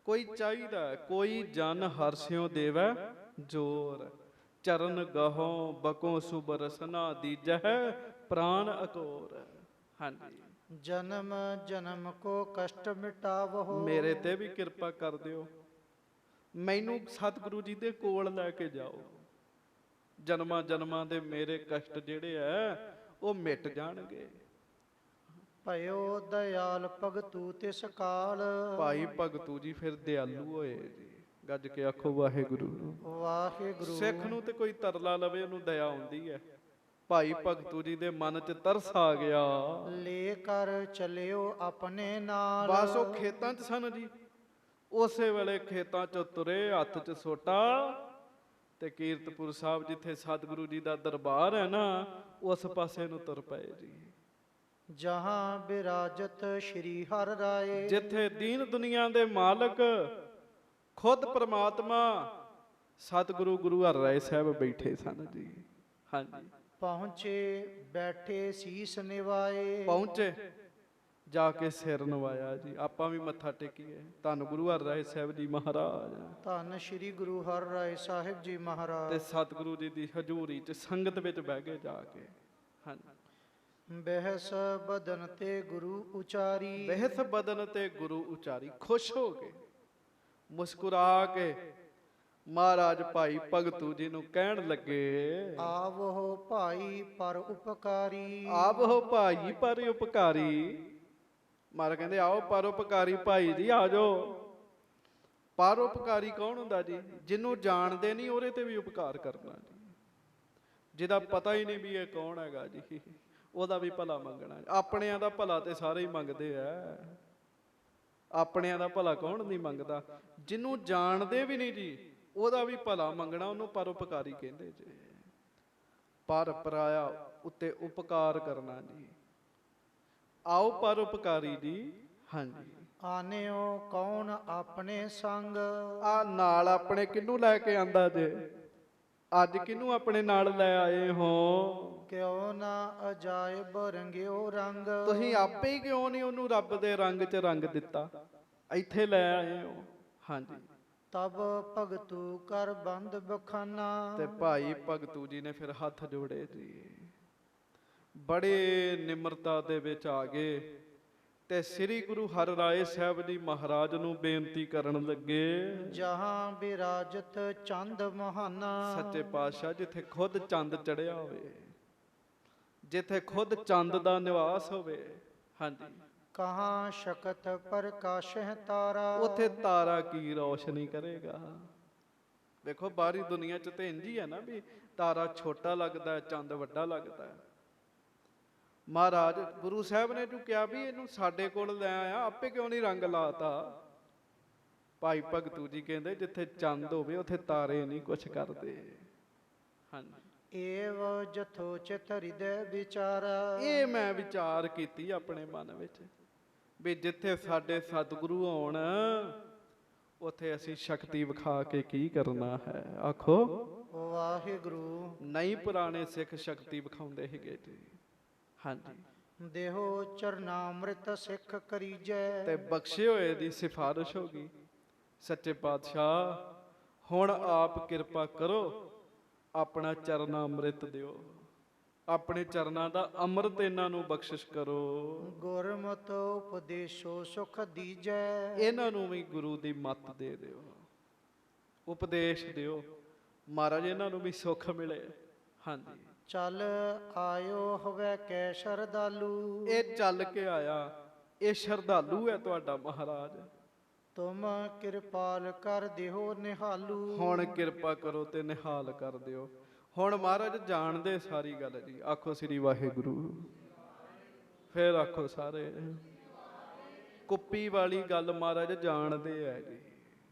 ਕੋਈ ਚਾਹੀਦਾ ਕੋਈ ਜਨ ਹਰਸਿਓ ਦੇਵੈ ਜੋਰ। ਚਰਨ ਗਹੋਂ ਬਕੋ ਸੁਬਰਸਨਾ ਦੀਜਹਿ ਪ੍ਰਾਨ ਅਕੋਰ। ਹਾਂਜੀ, ਜਨਮ ਜਨਮ ਕੋ ਕਸ਼ਟ ਮਿਟਾਵੋ। ਮੇਰੇ ਤੇ ਵੀ ਕਿਰਪਾ ਕਰ ਦਿਓ, ਮੈਨੂੰ ਸਤਿਗੁਰੂ ਜੀ ਦੇ ਕੋਲ ਲੈ ਕੇ ਜਾਓ। ਜਨਮਾਂ ਜਨਮਾਂ ਦੇ ਮੇਰੇ ਕਸ਼ਟ ਜਿਹੜੇ ਐ ਉਹ ਮਿਟ ਜਾਣਗੇ। ਭਇਓ ਦਇਆਲ ਭਗਤੂ ਤਿਸ ਕਾਲ। ਭਾਈ ਭਗਤੂ ਜੀ ਫਿਰ ਦਿਆਲੂ ਹੋਏ ਜੀ। ਗੱਜ ਕੇ ਆਖੋ ਵਾਹਿਗੁਰੂ। ਵਾਹਿਗੁਰੂ। ਸਿੱਖ ਨੂੰ ਤੇ ਕੋਈ ਤਰਲਾ ਲਵੇ ਉਹਨੂੰ ਦਇਆ ਆਉਂਦੀ ਹੈ। ਭਾਈ ਭਗਤੂ ਜੀ ਦੇ ਮਨ 'ਚ ਤਰਸ ਆ ਗਿਆ। ਲੈ ਕਰ ਚਲਿਓ ਆਪਣੇ ਨਾਲ। ਬਸ ਉਹ ਖੇਤਾਂ 'ਚ ਸਨ ਜੀ, ਉਸੇ ਵੇਲੇ ਖੇਤਾਂ 'ਚੋਂ ਤੁਰੇ, ਹੱਥ 'ਚ ਸੋਟਾ ਤੇ ਕੀਰਤਪੁਰ ਸਾਹਿਬ ਜਿੱਥੇ ਸਤਿਗੁਰੂ ਜੀ ਦਾ ਦਰਬਾਰ ਹੈ ਨਾ, ਉਸ ਪਾਸੇ ਨੂੰ ਤੁਰ ਪਏ ਜੀ। ਜਹਾਂ ਬਿਰਾਜਤ ਸ਼੍ਰੀ ਹਰਿ ਰਾਏ। ਜਿੱਥੇ ਦੀਨ ਦੁਨੀਆ ਦੇ ਮਾਲਕ ਖੁਦ ਪ੍ਰਮਾਤਮਾ ਸਤਿਗੁਰੂ ਗੁਰੂ ਹਰਿਰਾਏ ਸਾਹਿਬ ਬੈਠੇ ਸਨ ਜੀ। ਹਾਂਜੀ, ਪਹੁੰਚੇ ਬੈਠੇ ਸੀਸ ਨਿਵਾਏ। ਪਹੁੰਚੇ, ਜਾ ਕੇ ਸਿਰ ਨਵਾਇਆ ਜੀ। ਆਪਾਂ ਵੀ ਮੱਥਾ ਟੇਕੀਏ। ਧੰਨ ਗੁਰੂ ਹਰਿਰਾਏ ਸਾਹਿਬ ਜੀ ਮਹਾਰਾਜ। ਧੰਨ ਸ਼੍ਰੀ ਗੁਰੂ ਹਰਿਰਾਏ ਸਾਹਿਬ ਜੀ ਮਹਾਰਾਜ। ਤੇ ਸਤਿਗੁਰੂ ਜੀ ਦੀ ਹਜ਼ੂਰੀ 'ਚ ਸੰਗਤ ਵਿੱਚ ਬਹਿ ਕੇ ਜਾ ਕੇ। ਹਾਂਜੀ, ਬਹਿਸ ਬਦਨ ਤੇ ਗੁਰੂ ਉਚਾਰੀ। ਬਹਿਸ ਬਦਨ ਤੇ ਗੁਰੂ ਉਚਾਰੀ। ਖੁਸ਼ ਹੋ ਕੇ ਮੁਸਕਰਾ ਕੇ ਮਹਾਰਾਜ ਭਾਈ ਭਗਤੂ ਜੀ ਨੂੰ ਕਹਿਣ ਲੱਗੇ, ਆਵੋ ਭਾਈ ਪਰ ਉਪਕਾਰੀ। ਆਵੋ ਭਾਈ ਪਰ ਉਪਕਾਰੀ। ਮਹਾਰਾਜ ਕਹਿੰਦੇ ਆਓ ਪਰਉਪਕਾਰੀ ਭਾਈ ਜੀ ਆ ਜਾਓ। ਪਰਉਪਕਾਰੀ ਕੌਣ ਹੁੰਦਾ ਜੀ? ਜਿਹਨੂੰ ਜਾਣਦੇ ਨਹੀਂ ਉਹਦੇ ਤੇ ਵੀ ਉਪਕਾਰ ਕਰਨਾ ਜੀ। ਜਿਹਦਾ ਪਤਾ ਹੀ ਨਹੀਂ ਵੀ ਇਹ ਕੌਣ ਹੈਗਾ ਜੀ, ਉਹਦਾ ਵੀ ਭਲਾ ਮੰਗਣਾ। ਆਪਣਿਆਂ ਦਾ ਭਲਾ ਤੇ ਸਾਰੇ ਹੀ ਮੰਗਦੇ ਆ। ਆਪਣਿਆਂ ਦਾ ਭਲਾ ਕੌਣ ਨਹੀਂ ਮੰਗਦਾ? ਜਿਹਨੂੰ ਜਾਣਦੇ ਵੀ ਨਹੀਂ ਜੀ ਉਹਦਾ ਵੀ ਭਲਾ ਮੰਗਣਾ, ਉਹਨੂੰ ਪਰਉਪਕਾਰੀ ਕਹਿੰਦੇ ਜੀ। ਪਰ ਪਰਾਇਆ ਉੱਤੇ ਉਪਕਾਰ ਕਰਨਾ ਜੀ। ਆਓ ਪਰਉਪਕਾਰੀ ਜੀ। ਹਾਂਜੀ, ਆਨਿਓ ਕੌਣ ਆਪਣੇ ਸੰਗ। ਆ ਨਾਲ ਆਪਣੇ ਕਿਹਨੂੰ ਲੈ ਕੇ ਆਂਦਾ ਜੇ? ਅੱਜ ਕਿਹਨੂੰ ਆਪਣੇ ਨਾਲ ਲੈ ਆਏ ਹੋ? ਕਿਉ ਨਾ ਅਜਾਇਬ ਰੰਗਿਓ ਰੰਗ। ਤੁਸੀਂ ਆਪੇ ਹੀ ਕਿਉਂ ਨਹੀਂ ਉਹਨੂੰ ਰੱਬ ਦੇ ਰੰਗ 'ਚ ਰੰਗ ਦਿੱਤਾ? ਇੱਥੇ ਲੈ ਆਏ ਹੋ। ਹਾਂਜੀ, ਤਬ ਭਗਤੂ ਕਰ ਬੰਦ ਬਖਾਨਾ। ਤੇ ਭਾਈ ਭਗਤੂ ਜੀ ਨੇ ਫਿਰ ਹੱਥ ਜੋੜੇ ਜੀ। ਬੜੇ ਨਿਮਰਤਾ ਦੇ ਵਿੱਚ ਆ ਗਏ ਤੇ ਸ੍ਰੀ ਗੁਰੂ ਹਰਿਰਾਏ ਸਾਹਿਬ ਜੀ ਮਹਾਰਾਜ ਨੂੰ ਬੇਨਤੀ ਕਰਨ ਲੱਗੇ, ਜਹਾਂ ਬਿਰਾਜਤ ਚੰਦ ਮਹਾਨਾ। ਸੱਚੇ ਪਾਤਸ਼ਾਹ ਜਿੱਥੇ ਖੁਦ ਚੰਦ ਚੜਿਆ ਹੋਵੇ, ਜਿੱਥੇ ਖੁਦ ਚੰਦ ਦਾ ਨਿਵਾਸ ਹੋਵੇ। ਹਾਂਜੀ, ਕਹਾਂ ਸ਼ਕਤ ਪ੍ਰਕਾਸ਼ਹਿ ਤਾਰਾ। ਉੱਥੇ ਤਾਰਾ ਕੀ ਰੌਸ਼ਨੀ ਕਰੇਗਾ? ਦੇਖੋ ਬਾਹਰੀ ਦੁਨੀਆ 'ਚ ਤੇ ਇੰਝ ਹੀ ਹੈ ਨਾ ਵੀ ਤਾਰਾ ਛੋਟਾ ਲੱਗਦਾ, ਚੰਦ ਵੱਡਾ ਲੱਗਦਾ। ਮਹਾਰਾਜ ਗੁਰੂ ਸਾਹਿਬ ਨੇ ਜੋ ਕਿਹਾ ਵੀ ਇਹਨੂੰ ਸਾਡੇ ਕੋਲ ਲੈ ਆਇਆ, ਆਪੇ ਕਿਉਂ ਨਹੀਂ ਰੰਗ ਲਾਤਾ? ਭਾਈ ਭਗਤੂ ਜੀ ਕਹਿੰਦੇ ਜਿੱਥੇ ਚੰਦ ਹੋਵੇ ਉੱਥੇ ਤਾਰੇ ਨਹੀਂ ਕੁਛ ਕਰਦੇ। ਹਾਂਜੀ, ਏਵ ਜਥੋ ਚਿਤ ਹਿਰਦੈ ਵਿਚਾਰਾ। ਇਹ ਮੈਂ ਵਿਚਾਰ ਕੀਤੀ ਆਪਣੇ ਮਨ ਵਿੱਚ ਵੀ ਜਿੱਥੇ ਸਾਡੇ ਸਤਿਗੁਰੂ ਹੋਣ ਉੱਥੇ ਅਸੀਂ ਸ਼ਕਤੀ ਵਿਖਾ ਕੇ ਕੀ ਕਰਨਾ ਹੈ? ਆਖੋ ਵਾਹਿਗੁਰੂ। ਨਹੀਂ ਪੁਰਾਣੇ ਸਿੱਖ ਸ਼ਕਤੀ ਵਿਖਾਉਂਦੇ ਸੀਗੇ ਜੀ। ਹਾਂਜੀ, ਦੇਹੋ ਚਰਨਾਮ੍ਰਿਤ ਸਿੱਖ ਕਰੀਜੈ। ਤੇ ਬਖਸ਼ੇ ਹੋਏ ਦੀ ਸਿਫਾਰਿਸ਼ ਹੋ ਗਈ। ਸੱਚੇ ਪਾਤਸ਼ਾਹ ਹੁਣ ਆਪ ਕਿਰਪਾ ਕਰੋ, ਆਪਣਾ ਚਰਨਾ ਅੰਮ੍ਰਿਤ ਦਿਓ, ਆਪਣੇ ਚਰਨਾਂ ਦਾ ਅੰਮ੍ਰਿਤ ਇਹਨਾਂ ਨੂੰ ਬਖਸ਼ਿਸ਼ ਕਰੋ। ਗੁਰਮਤਿ ਉਪਦੇਸ਼ੋ ਸੁਖ ਦੀਜੈ। ਇਹਨਾਂ ਨੂੰ ਵੀ ਗੁਰੂ ਦੀ ਮੱਤ ਦੇ ਦਿਓ, ਉਪਦੇਸ਼ ਦਿਓ। ਮਹਾਰਾਜ ਇਹਨਾਂ ਨੂੰ ਵੀ ਸੁੱਖ ਮਿਲੇ। ਹਾਂਜੀ, ਚੱਲ ਆਇਓ ਹਵੈ ਕੈ ਸ਼ਰਧਾਲੂ। ਇਹ ਚੱਲ ਕੇ ਆਇਆ, ਇਹ ਸ਼ਰਧਾਲੂ ਹੈ ਤੁਹਾਡਾ ਮਹਾਰਾਜ। ਤੁਮ ਕਿਰਪਾਲ ਕਰ ਦਿਓ ਨਿਹਾਲੂ। ਹੁਣ ਕਿਰਪਾ ਕਰੋ ਤੇ ਨਿਹਾਲ ਕਰ ਦਿਓ। ਹੁਣ ਮਹਾਰਾਜ ਜਾਣਦੇ ਸਾਰੀ ਗੱਲ ਜੀ। ਆਖੋ ਸ੍ਰੀ ਵਾਹਿਗੁਰੂ। ਫਿਰ ਆਖੋ ਸਾਰੇ। ਕੁੱਪੀ ਵਾਲੀ ਗੱਲ ਮਹਾਰਾਜ ਜਾਣਦੇ ਹੈ ਜੀ।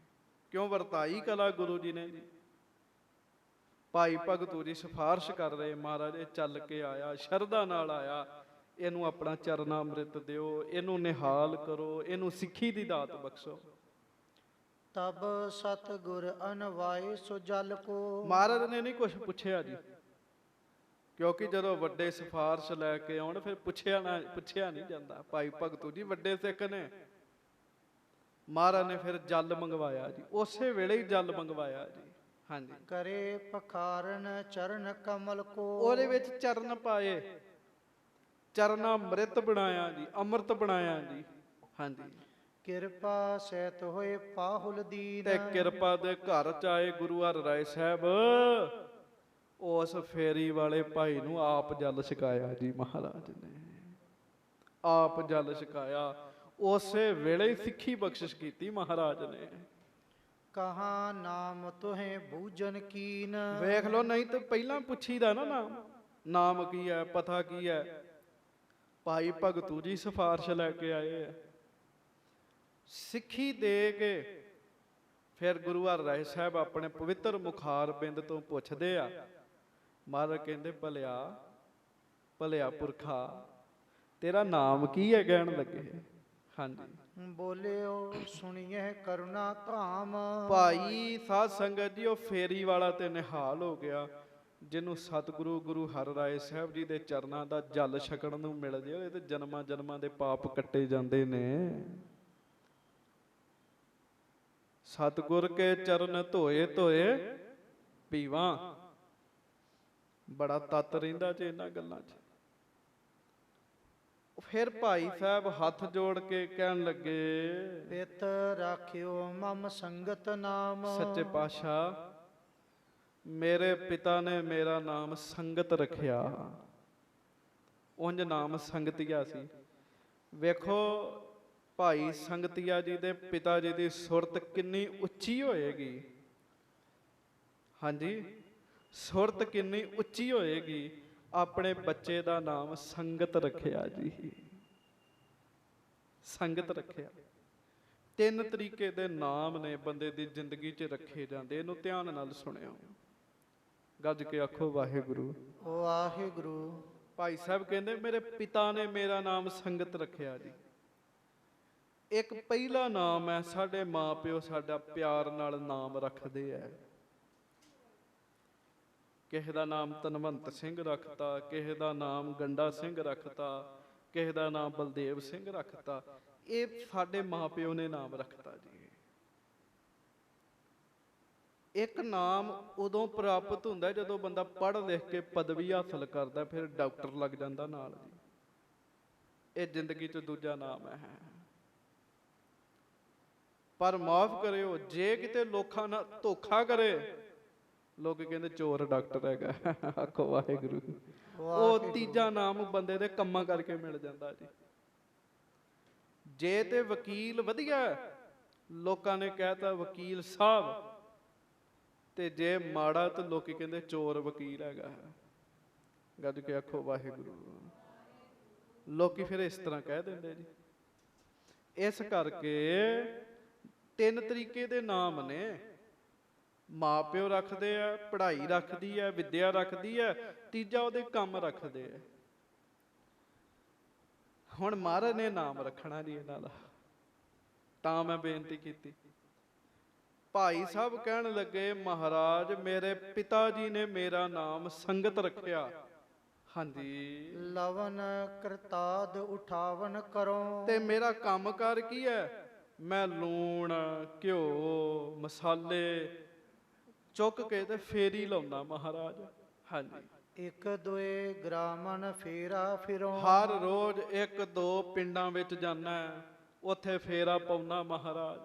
ਕਿਉਂ ਵਰਤਾਈ ਕਲਾ ਗੁਰੂ ਜੀ ਨੇ ਜੀ। ਭਾਈ ਭਗਤੂ ਜੀ ਸਿਫਾਰਿਸ਼ ਕਰ ਰਹੇ, ਮਹਾਰਾਜ ਇਹ ਚੱਲ ਕੇ ਆਇਆ, ਸ਼ਰਧਾ ਨਾਲ ਆਇਆ, ਇਹਨੂੰ ਆਪਣਾ ਚਰਨਾ ਅੰਮ੍ਰਿਤ ਦਿਓ, ਇਹਨੂੰ ਨਿਹਾਲ ਕਰੋ, ਇਹਨੂੰ ਸਿੱਖੀ ਦੀ ਦਾਤ ਬਖਸ਼ੋ। ਤਬ ਸਤਿਗੁਰ ਅਨਵਾਏ ਸੋ ਜਲ ਕੋ। ਮਹਾਰਾਜ ਨੇ ਨਹੀਂ ਕੁਛ ਪੁੱਛਿਆ ਜੀ, ਕਿਉਂਕਿ ਜਦੋਂ ਵੱਡੇ ਸਿਫਾਰਿਸ਼ ਲੈ ਕੇ ਆਉਣ ਫਿਰ ਪੁੱਛਿਆ ਨਹੀਂ ਜਾਂਦਾ। ਭਾਈ ਭਗਤੂ ਜੀ ਵੱਡੇ ਸਿੱਖ ਨੇ। ਮਹਾਰਾਜ ਨੇ ਫਿਰ ਜਲ ਮੰਗਵਾਇਆ ਜੀ, ਉਸੇ ਵੇਲੇ ਹੀ ਜਲ ਮੰਗਵਾਇਆ ਜੀ। ਹਾਂਜੀ, ਕਰੇ ਪਖਾਰਨ ਚਰਨ ਕਮਲ ਕੋ। ਉਹਦੇ ਵਿੱਚ ਚਰਨ ਪਾਏ ਚਰਨਾ ਅੰਮ੍ਰਿਤ ਬਣਾਇਆ ਜੀ, ਅੰਮ੍ਰਿਤ ਬਣਾਇਆ ਜੀ। ਹਾਂਜੀ, ਕਿਰਪਾ ਸਹਿਤ ਹੋਏ ਪਾਹੁਲ ਦੀਨ। ਤੇ ਕਿਰਪਾ ਦੇ ਘਰ ਚ ਆਏ ਗੁਰੂ ਹਰਿ ਰਾਏ ਸਾਹਿਬ, ਉਸ ਫੇਰੀ ਵਾਲੇ ਭਾਈ ਨੂੰ ਆਪ ਜਲ ਛਕਾਇਆ ਜੀ ਮਹਾਰਾਜ ਨੇ, ਆਪ ਜਲ ਛਕਾਇਆ। ਉਸੇ ਵੇਲੇ ਹੀ ਸਿੱਖੀ ਬਖਸ਼ਿਸ਼ ਕੀਤੀ ਮਹਾਰਾਜ ਨੇ। ਕਹਾ ਨਾਮ ਤੁਹੇ ਬੂਝਨ ਕੀਨ। ਵੇਖ ਲੋ, ਨਹੀਂ ਤੇ ਪਹਿਲਾਂ ਪੁੱਛੀਦਾ ਨਾ ਨਾਮ ਕੀ ਹੈ, ਪਤਾ ਕੀ ਹੈ। ਭਾਈ ਭਗਤੂ ਜੀ ਸਿਫਾਰਿਸ਼ ਲੈ ਕੇ ਆਏ ਆ, ਸਿੱਖੀ ਦੇ ਕੇ ਫਿਰ ਗੁਰੂ ਹਰਿ ਰਾਏ ਸਾਹਿਬ ਆਪਣੇ ਪਵਿੱਤਰ ਮੁਖਾਰ ਬਿੰਦ ਤੋਂ ਪੁੱਛਦੇ ਆ। ਮਹਾਰਾਜ ਕਹਿੰਦੇ, ਭਲਿਆ ਭਲਿਆ ਪੁਰਖਾ, ਤੇਰਾ ਨਾਮ ਕੀ ਹੈ? ਕਹਿਣ ਲੱਗੇ। ਹਾਂਜੀ, ਬੋਲਿਓ ਸੁਣੀਏ ਕਰੁਣਾ ਧਾਮ। ਭਾਈ ਸਾਧ ਸੰਗਤ ਜੀ, ਉਹ ਫੇਰੀ ਵਾਲਾ ਤੇ ਨਿਹਾਲ ਹੋ ਗਿਆ, ਜਿਹਨੂੰ ਸਤਿਗੁਰੂ ਗੁਰੂ ਹਰਿ ਰਾਏ ਸਾਹਿਬ ਜੀ ਦੇ ਚਰਨਾਂ ਦਾ ਜਲ ਛਕਣ ਨੂੰ ਮਿਲ ਜੇ, ਉਹਦੇ ਤੇ ਜਨਮਾਂ ਜਨਮਾਂ ਦੇ ਪਾਪ ਕੱਟੇ ਜਾਂਦੇ ਨੇ। ਸਤਿਗੁਰ ਕੇ ਚਰਨ ਧੋਏ ਧੋਏ ਪੀਵਾਂ, ਬੜਾ ਤੱਤ ਰਹਿੰਦਾ ਜੇ ਇਹਨਾਂ ਗੱਲਾਂ 'ਚ। ਫਿਰ ਭਾਈ ਸਾਹਿਬ ਹੱਥ ਜੋੜ ਕੇ ਕਹਿਣ ਲੱਗੇ, ਪਿਤ ਰਾਖਿਓ ਮਮ ਸੰਗਤ ਨਾਮ। ਸੱਚੇ ਪਾਤਸ਼ਾਹ, ਮੇਰੇ ਪਿਤਾ ਨੇ ਮੇਰਾ ਨਾਮ ਸੰਗਤ ਰੱਖਿਆ। ਉਂਝ ਨਾਮ ਸੰਗਤੀਆ ਸੀ। ਵੇਖੋ ਭਾਈ ਸੰਗਤੀਆ ਜੀ ਦੇ ਪਿਤਾ ਜੀ ਦੀ ਸੁਰਤ ਕਿੰਨੀ ਉੱਚੀ ਹੋਏਗੀ। ਹਾਂਜੀ, ਸੁਰਤ ਕਿੰਨੀ ਉੱਚੀ ਹੋਏਗੀ। ਆਪਣੇ ਬੱਚੇ ਦਾ ਨਾਮ ਸੰਗਤ ਰੱਖਿਆ ਜੀ, ਸੰਗਤ ਰੱਖਿਆ। 3 ਤਰੀਕੇ ਦੇ ਨਾਮ ਨੇ ਬੰਦੇ ਦੀ ਜ਼ਿੰਦਗੀ 'ਚ ਰੱਖੇ ਜਾਂਦੇ, ਇਹਨੂੰ ਧਿਆਨ ਨਾਲ ਸੁਣਿਓ। ਗੱਜ ਕੇ ਆਖੋ ਵਾਹਿਗੁਰੂ ਵਾਹਿਗੁਰੂ। ਭਾਈ ਸਾਹਿਬ ਕਹਿੰਦੇ, ਮੇਰੇ ਪਿਤਾ ਨੇ ਮੇਰਾ ਨਾਮ ਸੰਗਤ ਰੱਖਿਆ ਜੀ। ਇੱਕ ਪਹਿਲਾ ਨਾਮ ਹੈ, ਸਾਡੇ ਮਾਂ ਪਿਓ ਸਾਡਾ ਪਿਆਰ ਨਾਲ ਨਾਮ ਰੱਖਦੇ ਐ। ਕਿਸੇ ਦਾ ਨਾਮ ਧਨਵੰਤ ਸਿੰਘ ਰੱਖਤਾ, ਕਿਸੇ ਦਾ ਨਾਮ ਗੰਡਾ ਸਿੰਘ ਰੱਖਤਾ, ਕਿਸੇ ਦਾ ਨਾਮ ਬਲਦੇਵ ਸਿੰਘ ਰੱਖਤਾ। ਇਹ ਸਾਡੇ ਮਾਂ ਪਿਓ ਨੇ ਨਾਮ ਰੱਖਤਾ ਜੀ। ਇੱਕ ਨਾਮ ਉਦੋਂ ਪ੍ਰਾਪਤ ਹੁੰਦਾ ਜਦੋਂ ਬੰਦਾ ਪੜ੍ਹ ਲਿਖ ਕੇ ਪਦਵੀ ਹਾਸਲ ਕਰਦਾ, ਫਿਰ ਡਾਕਟਰ ਲੱਗ ਜਾਂਦਾ ਨਾਲ ਜੀ। ਇਹ ਜ਼ਿੰਦਗੀ 'ਚ ਦੂਜਾ ਨਾਮ ਹੈ। ਪਰ ਮਾਫ ਕਰਿਓ, ਜੇ ਕਿਤੇ ਲੋਕਾਂ ਨਾਲ ਧੋਖਾ ਕਰੇ, ਲੋਕ ਕਹਿੰਦੇ ਚੋਰ ਡਾਕਟਰ ਹੈਗਾ। ਆਖੋ ਵਾਹਿਗੁਰੂ। ਉਹ ਤੀਜਾ ਨਾਮ ਬੰਦੇ ਦੇ ਕੰਮਾਂ ਕਰਕੇ ਮਿਲ ਜਾਂਦਾ ਜੀ। ਜੇ ਤੇ ਵਕੀਲ ਵਧੀਆ, ਲੋਕਾਂ ਨੇ ਕਹਿਤਾ ਵਕੀਲ ਸਾਹਿਬ, ਤੇ ਜੇ ਮਾੜਾ ਤਾਂ ਲੋਕੀ ਕਹਿੰਦੇ ਚੋਰ ਵਕੀਲ ਹੈਗਾ। ਗੱਜ ਕੇ ਆਖੋ ਵਾਹਿਗੁਰੂ। ਲੋਕੀ ਫਿਰ ਇਸ ਤਰ੍ਹਾਂ ਕਹਿ ਦਿੰਦੇ ਜੀ। ਇਸ ਕਰਕੇ 3 ਤਰੀਕੇ ਦੇ ਨਾਮ ਨੇ। ਮਾਂ ਪਿਓ ਰੱਖਦੇ ਆ, ਪੜ੍ਹਾਈ ਰੱਖਦੀ ਹੈ, ਵਿੱਦਿਆ ਰੱਖਦੀ ਹੈ, ਤੀਜਾ ਉਹਦੇ ਕੰਮ ਰੱਖਦੇ ਆ। ਹੁਣ ਮਹਾਰਾਜ ਨੇ ਨਾਮ ਰੱਖਣਾ ਜੀ ਇਹਨਾਂ ਦਾ, ਤਾਂ ਮੈਂ ਬੇਨਤੀ ਕੀਤੀ। ਭਾਈ ਸਾਹਿਬ ਕਹਿਣ ਲੱਗੇ, ਮਹਾਰਾਜ ਮੇਰੇ ਪਿਤਾ ਜੀ ਨੇ ਮੇਰਾ ਨਾਮ ਸੰਗਤ ਰੱਖਿਆ। ਹਾਂਜੀ, ਲਵਨ ਕਰਤਾਦ ਉਠਾਵਨ ਕਰੋ। ਤੇ ਮੇਰਾ ਕੰਮ ਕਾਰ ਕੀ ਹੈ? ਮੈਂ ਲੂਣ, ਘਿਓ, ਮਸਾਲੇ ਚੁੱਕ ਕੇ ਤੇ ਫੇਰੀ ਲਾਉਂਦਾ ਮਹਾਰਾਜ। ਹਾਂਜੀ, 1-2 ਗ੍ਰਾਮਨ ਫੇਰਾ ਫਿਰੋ। ਹਰ ਰੋਜ਼ 1-2 ਪਿੰਡਾਂ ਵਿੱਚ ਜਾਣਾ, ਉੱਥੇ ਫੇਰਾ ਪਾਉਣਾ ਮਹਾਰਾਜ।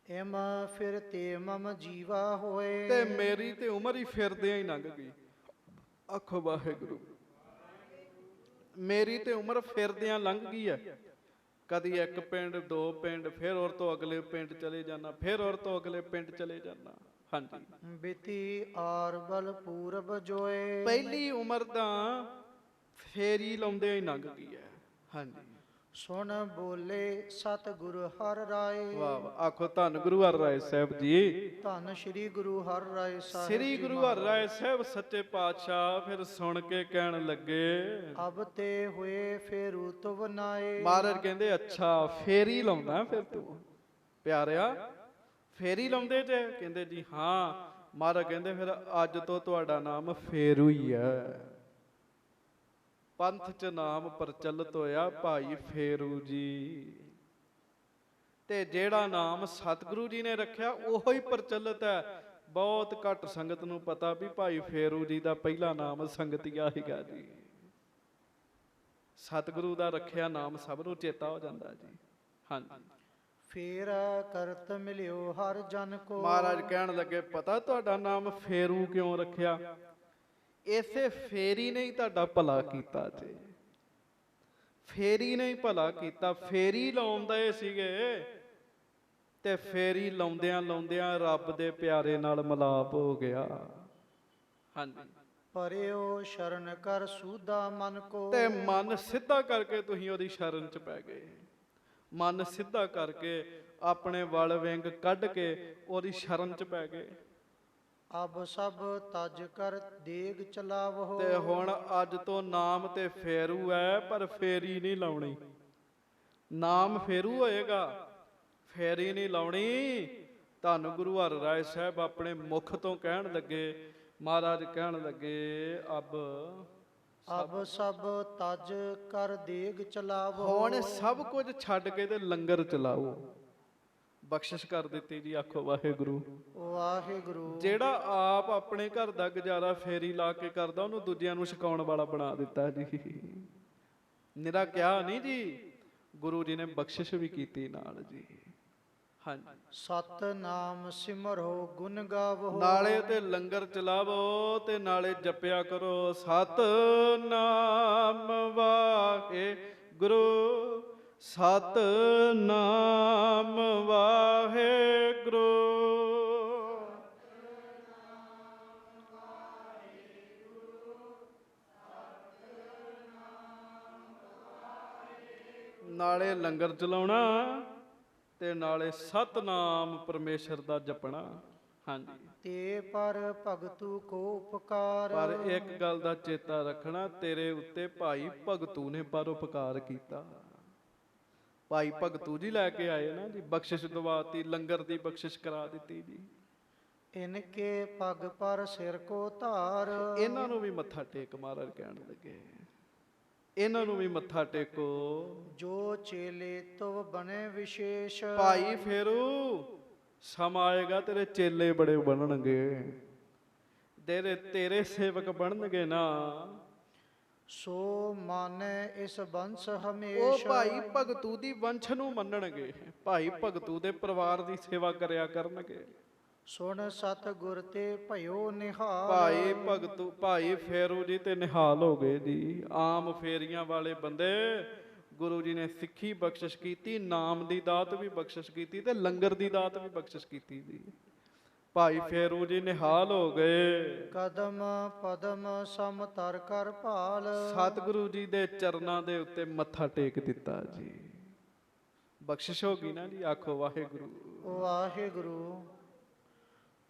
ਇਮ ਫਿਰ ਤੇ ਮਮ ਜੀਵਾ ਹੋਏ। ਤੇ ਮੇਰੀ ਤੇ ਉਮਰ ਹੀ ਫਿਰਦਿਆਂ ਹੀ ਲੰਘ ਗਈ। ਆਖੋ ਵਾਹਿਗੁਰੂ। ਮੇਰੀ ਤੇ ਉਮਰ ਫਿਰਦਿਆਂ ਲੰਘ ਗਈ ਹੈ। ਕਦੀ 1 ਪਿੰਡ, 2 ਪਿੰਡ, ਫਿਰ ਔਰ ਤੋਂ ਅਗਲੇ ਪਿੰਡ ਚਲੇ ਜਾਣਾ, ਫਿਰ ਔਰ ਤੋਂ ਅਗਲੇ ਪਿੰਡ ਚਲੇ ਜਾਣਾ। ਹਾਂਜੀ, ਬਿਤੀ ਆਰਬਲ ਪੂਰਬ ਜੋਏ। ਪਹਿਲੀ ਉਮਰ ਤਾਂ ਫੇਰੀ ਲਾਉਂਦੇ ਹੀ ਲੰਘ ਗਈ ਹੈ। ਹਾਂਜੀ, ਸੁਣ ਬੋਲੇ ਸਤਿਗੁਰੂ ਹਰਿ ਰਾਏ। ਵਾਹ ਵਾਹ। ਆਖੋ ਧੰਨ ਗੁਰੂ ਹਰਿ ਰਾਏ ਸਾਹਿਬ ਜੀ। ਧੰਨ ਸ੍ਰੀ ਗੁਰੂ ਹਰਿ ਰਾਏ ਸਾਹਿਬ। ਸ੍ਰੀ ਗੁਰੂ ਹਰਿ ਰਾਏ ਸਾਹਿਬ ਸੱਚੇ ਪਾਤਸ਼ਾਹ ਫਿਰ ਸੁਣ ਕੇ ਕਹਿਣ ਲੱਗੇ, ਅਬ ਤੇ ਹੋਏ ਫੇਰੂ ਤੁਵ ਨਾਏ। ਮਹਾਰਾਜ ਕਹਿੰਦੇ, ਅੱਛਾ ਫੇਰੀ ਲਾਉਂਦਾ ਫਿਰ ਤੂੰ ਪਿਆਰਿਆ, ਫੇਰੀ ਲਾਉਂਦੇ ਜੇ? ਕਹਿੰਦੇ ਜੀ ਹਾਂ। ਮਹਾਰਾਜ ਕਹਿੰਦੇ, ਫਿਰ ਅੱਜ ਤੋਂ ਤੁਹਾਡਾ ਨਾਮ ਫੇਰੂ ਹੀ ਹੈ। ਪੰਥ 'ਚ ਨਾਮ ਪ੍ਰਚਲਿਤ ਹੋਇਆ ਭਾਈ ਫੇਰੂ ਜੀ। ਤੇ ਜਿਹੜਾ ਨਾਮ ਸਤਿਗੁਰੂ ਜੀ ਨੇ ਰੱਖਿਆ ਉਹੋ ਹੀ ਪ੍ਰਚਲਿਤ ਹੈ। ਬਹੁਤ ਘੱਟ ਸੰਗਤ ਨੂੰ ਪਤਾ ਵੀ ਭਾਈ ਫੇਰੂ ਜੀ ਦਾ ਪਹਿਲਾ ਨਾਮ ਸੰਗਤੀਆ ਸੀਗਾ ਜੀ। ਸਤਿਗੁਰੂ ਦਾ ਰੱਖਿਆ ਨਾਮ ਸਭ ਨੂੰ ਚੇਤਾ ਹੋ ਜਾਂਦਾ ਜੀ। ਹਾਂਜੀ। ਫੇਰ ਕਰਤ ਮਿਲਿਓ ਹਰ ਜਨ ਕੋ। ਮਹਾਰਾਜ ਕਹਿਣ ਲੱਗੇ, ਪਤਾ ਤੁਹਾਡਾ ਨਾਮ ਫੇਰੂ ਕਿਉਂ ਰੱਖਿਆ? ਇਸੇ ਫੇਰੀ ਨੇ ਹੀ ਤੁਹਾਡਾ ਭਲਾ ਕੀਤਾ ਜੀ। ਫੇਰੀ ਨੇ ਹੀ ਭਲਾ ਕੀਤਾ। ਫੇਰੀ ਲਾਉਂਦੇ ਸੀਗੇ ਤੇ ਫੇਰੀ ਲਾਉਂਦਿਆਂ ਲਾਉਂਦਿਆਂ ਰੱਬ ਦੇ ਪਿਆਰੇ ਨਾਲ ਮਿਲਾਪ ਹੋ ਗਿਆ। ਹਾਂਜੀ। ਪਰਿਓ ਸ਼ਰਨ ਕਰ ਸੂਦਾ ਮਨ ਕੋ। ਤੇ ਮਨ ਸਿੱਧਾ ਕਰਕੇ ਤੁਸੀਂ ਉਹਦੀ ਸ਼ਰਨ ਚ ਪੈ ਗਏ। ਮਨ ਸਿੱਧਾ ਕਰਕੇ ਆਪਣੇ ਵਲ ਵਿੰਗ ਕੱਢ ਕੇ ਉਹਦੀ ਸ਼ਰਨ ਚ ਪੈ ਗਏ। ਅਬ ਸਭ ਤਜ ਕਰ ਦੇਗ ਚਲਾਵੋ। ਤੇ ਹੁਣ ਅੱਜ ਤੋਂ ਨਾਮ ਤੇ ਫੇਰੂ ਹੈ, ਪਰ ਫੇਰੀ ਨਹੀਂ ਲਾਉਣੀ। ਨਾਮ ਫੇਰੂ ਹੋਏਗਾ, ਫੇਰੀ ਨਹੀਂ ਲਾਉਣੀ। ਧੰਨ ਗੁਰੂ ਹਰਿਰਾਏ ਸਾਹਿਬ ਆਪਣੇ ਮੁਖ ਤੋਂ ਕਹਿਣ ਲੱਗੇ, ਮਹਾਰਾਜ ਕਹਿਣ ਲੱਗੇ, ਅਬ ਸਭ ਤਜ ਕਰ ਦੇਗ ਚਲਾਵੋ। ਹੁਣ ਸਭ ਕੁਝ ਛੱਡ ਕੇ ਤੇ ਲੰਗਰ ਚਲਾਓ। ਬਖਸ਼ਿਸ਼ ਕਰ ਦਿੱਤੀ ਜੀ। ਆਖੋ ਵਾਹਿਗੁਰੂ ਵਾਹਿਗੁਰੂ। ਜਿਹੜਾ ਆਪ ਆਪਣੇ ਘਰ ਦਾ ਗੁਜ਼ਾਰਾ ਫੇਰੀ ਲਾ ਕੇ ਕਰਦਾ, ਉਹਨੂੰ ਦੂਜਿਆਂ ਨੂੰ ਛਕਾਉਣ ਵਾਲਾ ਬਣਾ ਦਿੱਤਾ ਜੀ। ਨਿਰਾ ਕਿਹਾ ਨਹੀਂ ਜੀ, ਗੁਰੂ ਜੀ ਨੇ ਬਖਸ਼ਿਸ਼ ਵੀ ਕੀਤੀ ਨਾਲ ਜੀ। ਹਾਂਜੀ। ਸਤਨਾਮ ਸਿਮਰੋ ਗੁਣ ਗਾਵੋ। ਨਾਲੇ ਤੇ ਲੰਗਰ ਚਲਾਵੋ ਤੇ ਨਾਲੇ ਜਪਿਆ ਕਰੋ, ਸਤਨਾਮ ਵਾਹਿਗੁਰੂ, ਸਤਨਾਮ ਵਾਹਿਗੁਰੂ। ਨਾਲੇ ਲੰਗਰ ਚਲਾਉਣਾ ਤੇ ਨਾਲੇ ਸਤਨਾਮ ਪਰਮੇਸ਼ਰ ਦਾ ਜਪਣਾ। ਹਾਂਜੀ। ਤੇ ਪਰ ਭਗਤੂ ਕੋ ਉਪਕਾਰ। ਪਰ ਇੱਕ ਗੱਲ ਦਾ ਚੇਤਾ ਰੱਖਣਾ, ਤੇਰੇ ਉੱਤੇ ਭਾਈ ਭਗਤੂ ਨੇ ਪਰ ਉਪਕਾਰ ਕੀਤਾ। ਭਾਈ ਭਗਤੂ ਜੀ ਲੈ ਕੇ ਆਏ ਨਾ ਜੀ, ਬਖਸ਼ਿਸ਼ ਦਵਾਤੀ, ਲੰਗਰ ਦੀ ਬਖਸ਼ਿਸ਼ ਕਰਾ ਦਿੱਤੀ ਜੀ। ਇਨਕੇ ਪਗ ਪਰ ਸਿਰ ਕੋ ਧਾਰ। ਇਹਨਾਂ ਨੂੰ ਵੀ ਮੱਥਾ ਟੇਕ, ਮਹਾਰਾਜ ਕਹਿਣ ਲੱਗੇ, ਇਹਨਾਂ ਨੂੰ ਵੀ ਮੱਥਾ ਟੇਕੋ। ਜੋ ਚੇਲੇ ਤੋ ਬਣੇ ਵਿਸ਼ੇਸ਼। ਭਾਈ ਫੇਰੂ, ਸਮਾਂ ਆਏਗਾ ਤੇਰੇ ਚੇਲੇ ਬੜੇ ਬਣਨਗੇ, ਤੇਰੇ ਸੇਵਕ ਬਣਨਗੇ ਨਾ। ਸੋ ਮਾਨੇ ਇਸ ਬੰਸ ਹਮੇਸ਼। ਉਹ ਭਾਈ ਭਗਤੂ ਦੀ ਵੰਸ਼ ਨੂੰ ਮੰਨਣਗੇ, ਭਾਈ ਭਗਤੂ ਦੇ ਪਰਿਵਾਰ ਦੀ ਸੇਵਾ ਕਰਿਆ ਕਰਨਗੇ। ਸੁਣ ਸਤ ਗੁਰ ਤੇ ਭਇਓ ਨਿਹਾਲ। ਭਾਈ ਭਗਤੂ, ਭਾਈ ਫੇਰੂ ਜੀ ਤੇ ਨਿਹਾਲ ਹੋ ਗਏ ਜੀ। ਆਮ ਫੇਰੀਆਂ ਵਾਲੇ ਬੰਦੇ, ਗੁਰੂ ਜੀ ਨੇ ਸਿੱਖੀ ਬਖਸ਼ਿਸ਼ ਕੀਤੀ, ਨਾਮ ਦੀ ਦਾਤ ਵੀ ਬਖਸ਼ਿਸ਼ ਕੀਤੀ ਤੇ ਲੰਗਰ ਦੀ ਦਾਤ ਵੀ ਬਖਸ਼ਿਸ਼ ਕੀਤੀ ਜੀ। ਭਾਈ ਫੇਰੂ ਜੀ ਨਿਹਾਲ ਹੋ ਗਏ। ਕਦਮ ਪਦਮ ਸਮ ਤਰ ਕਰ ਭਾਲ। ਸਤਿਗੁਰੂ ਜੀ ਦੇ ਚਰਨਾਂ ਦੇ ਉੱਤੇ ਮੱਥਾ ਟੇਕ ਦਿੱਤਾ ਜੀ। ਬਖਸ਼ਿਸ਼ ਹੋ ਗਈ ਨਾ ਜੀ। ਆਖੋ ਵਾਹਿਗੁਰੂ ਵਾਹਿਗੁਰੂ।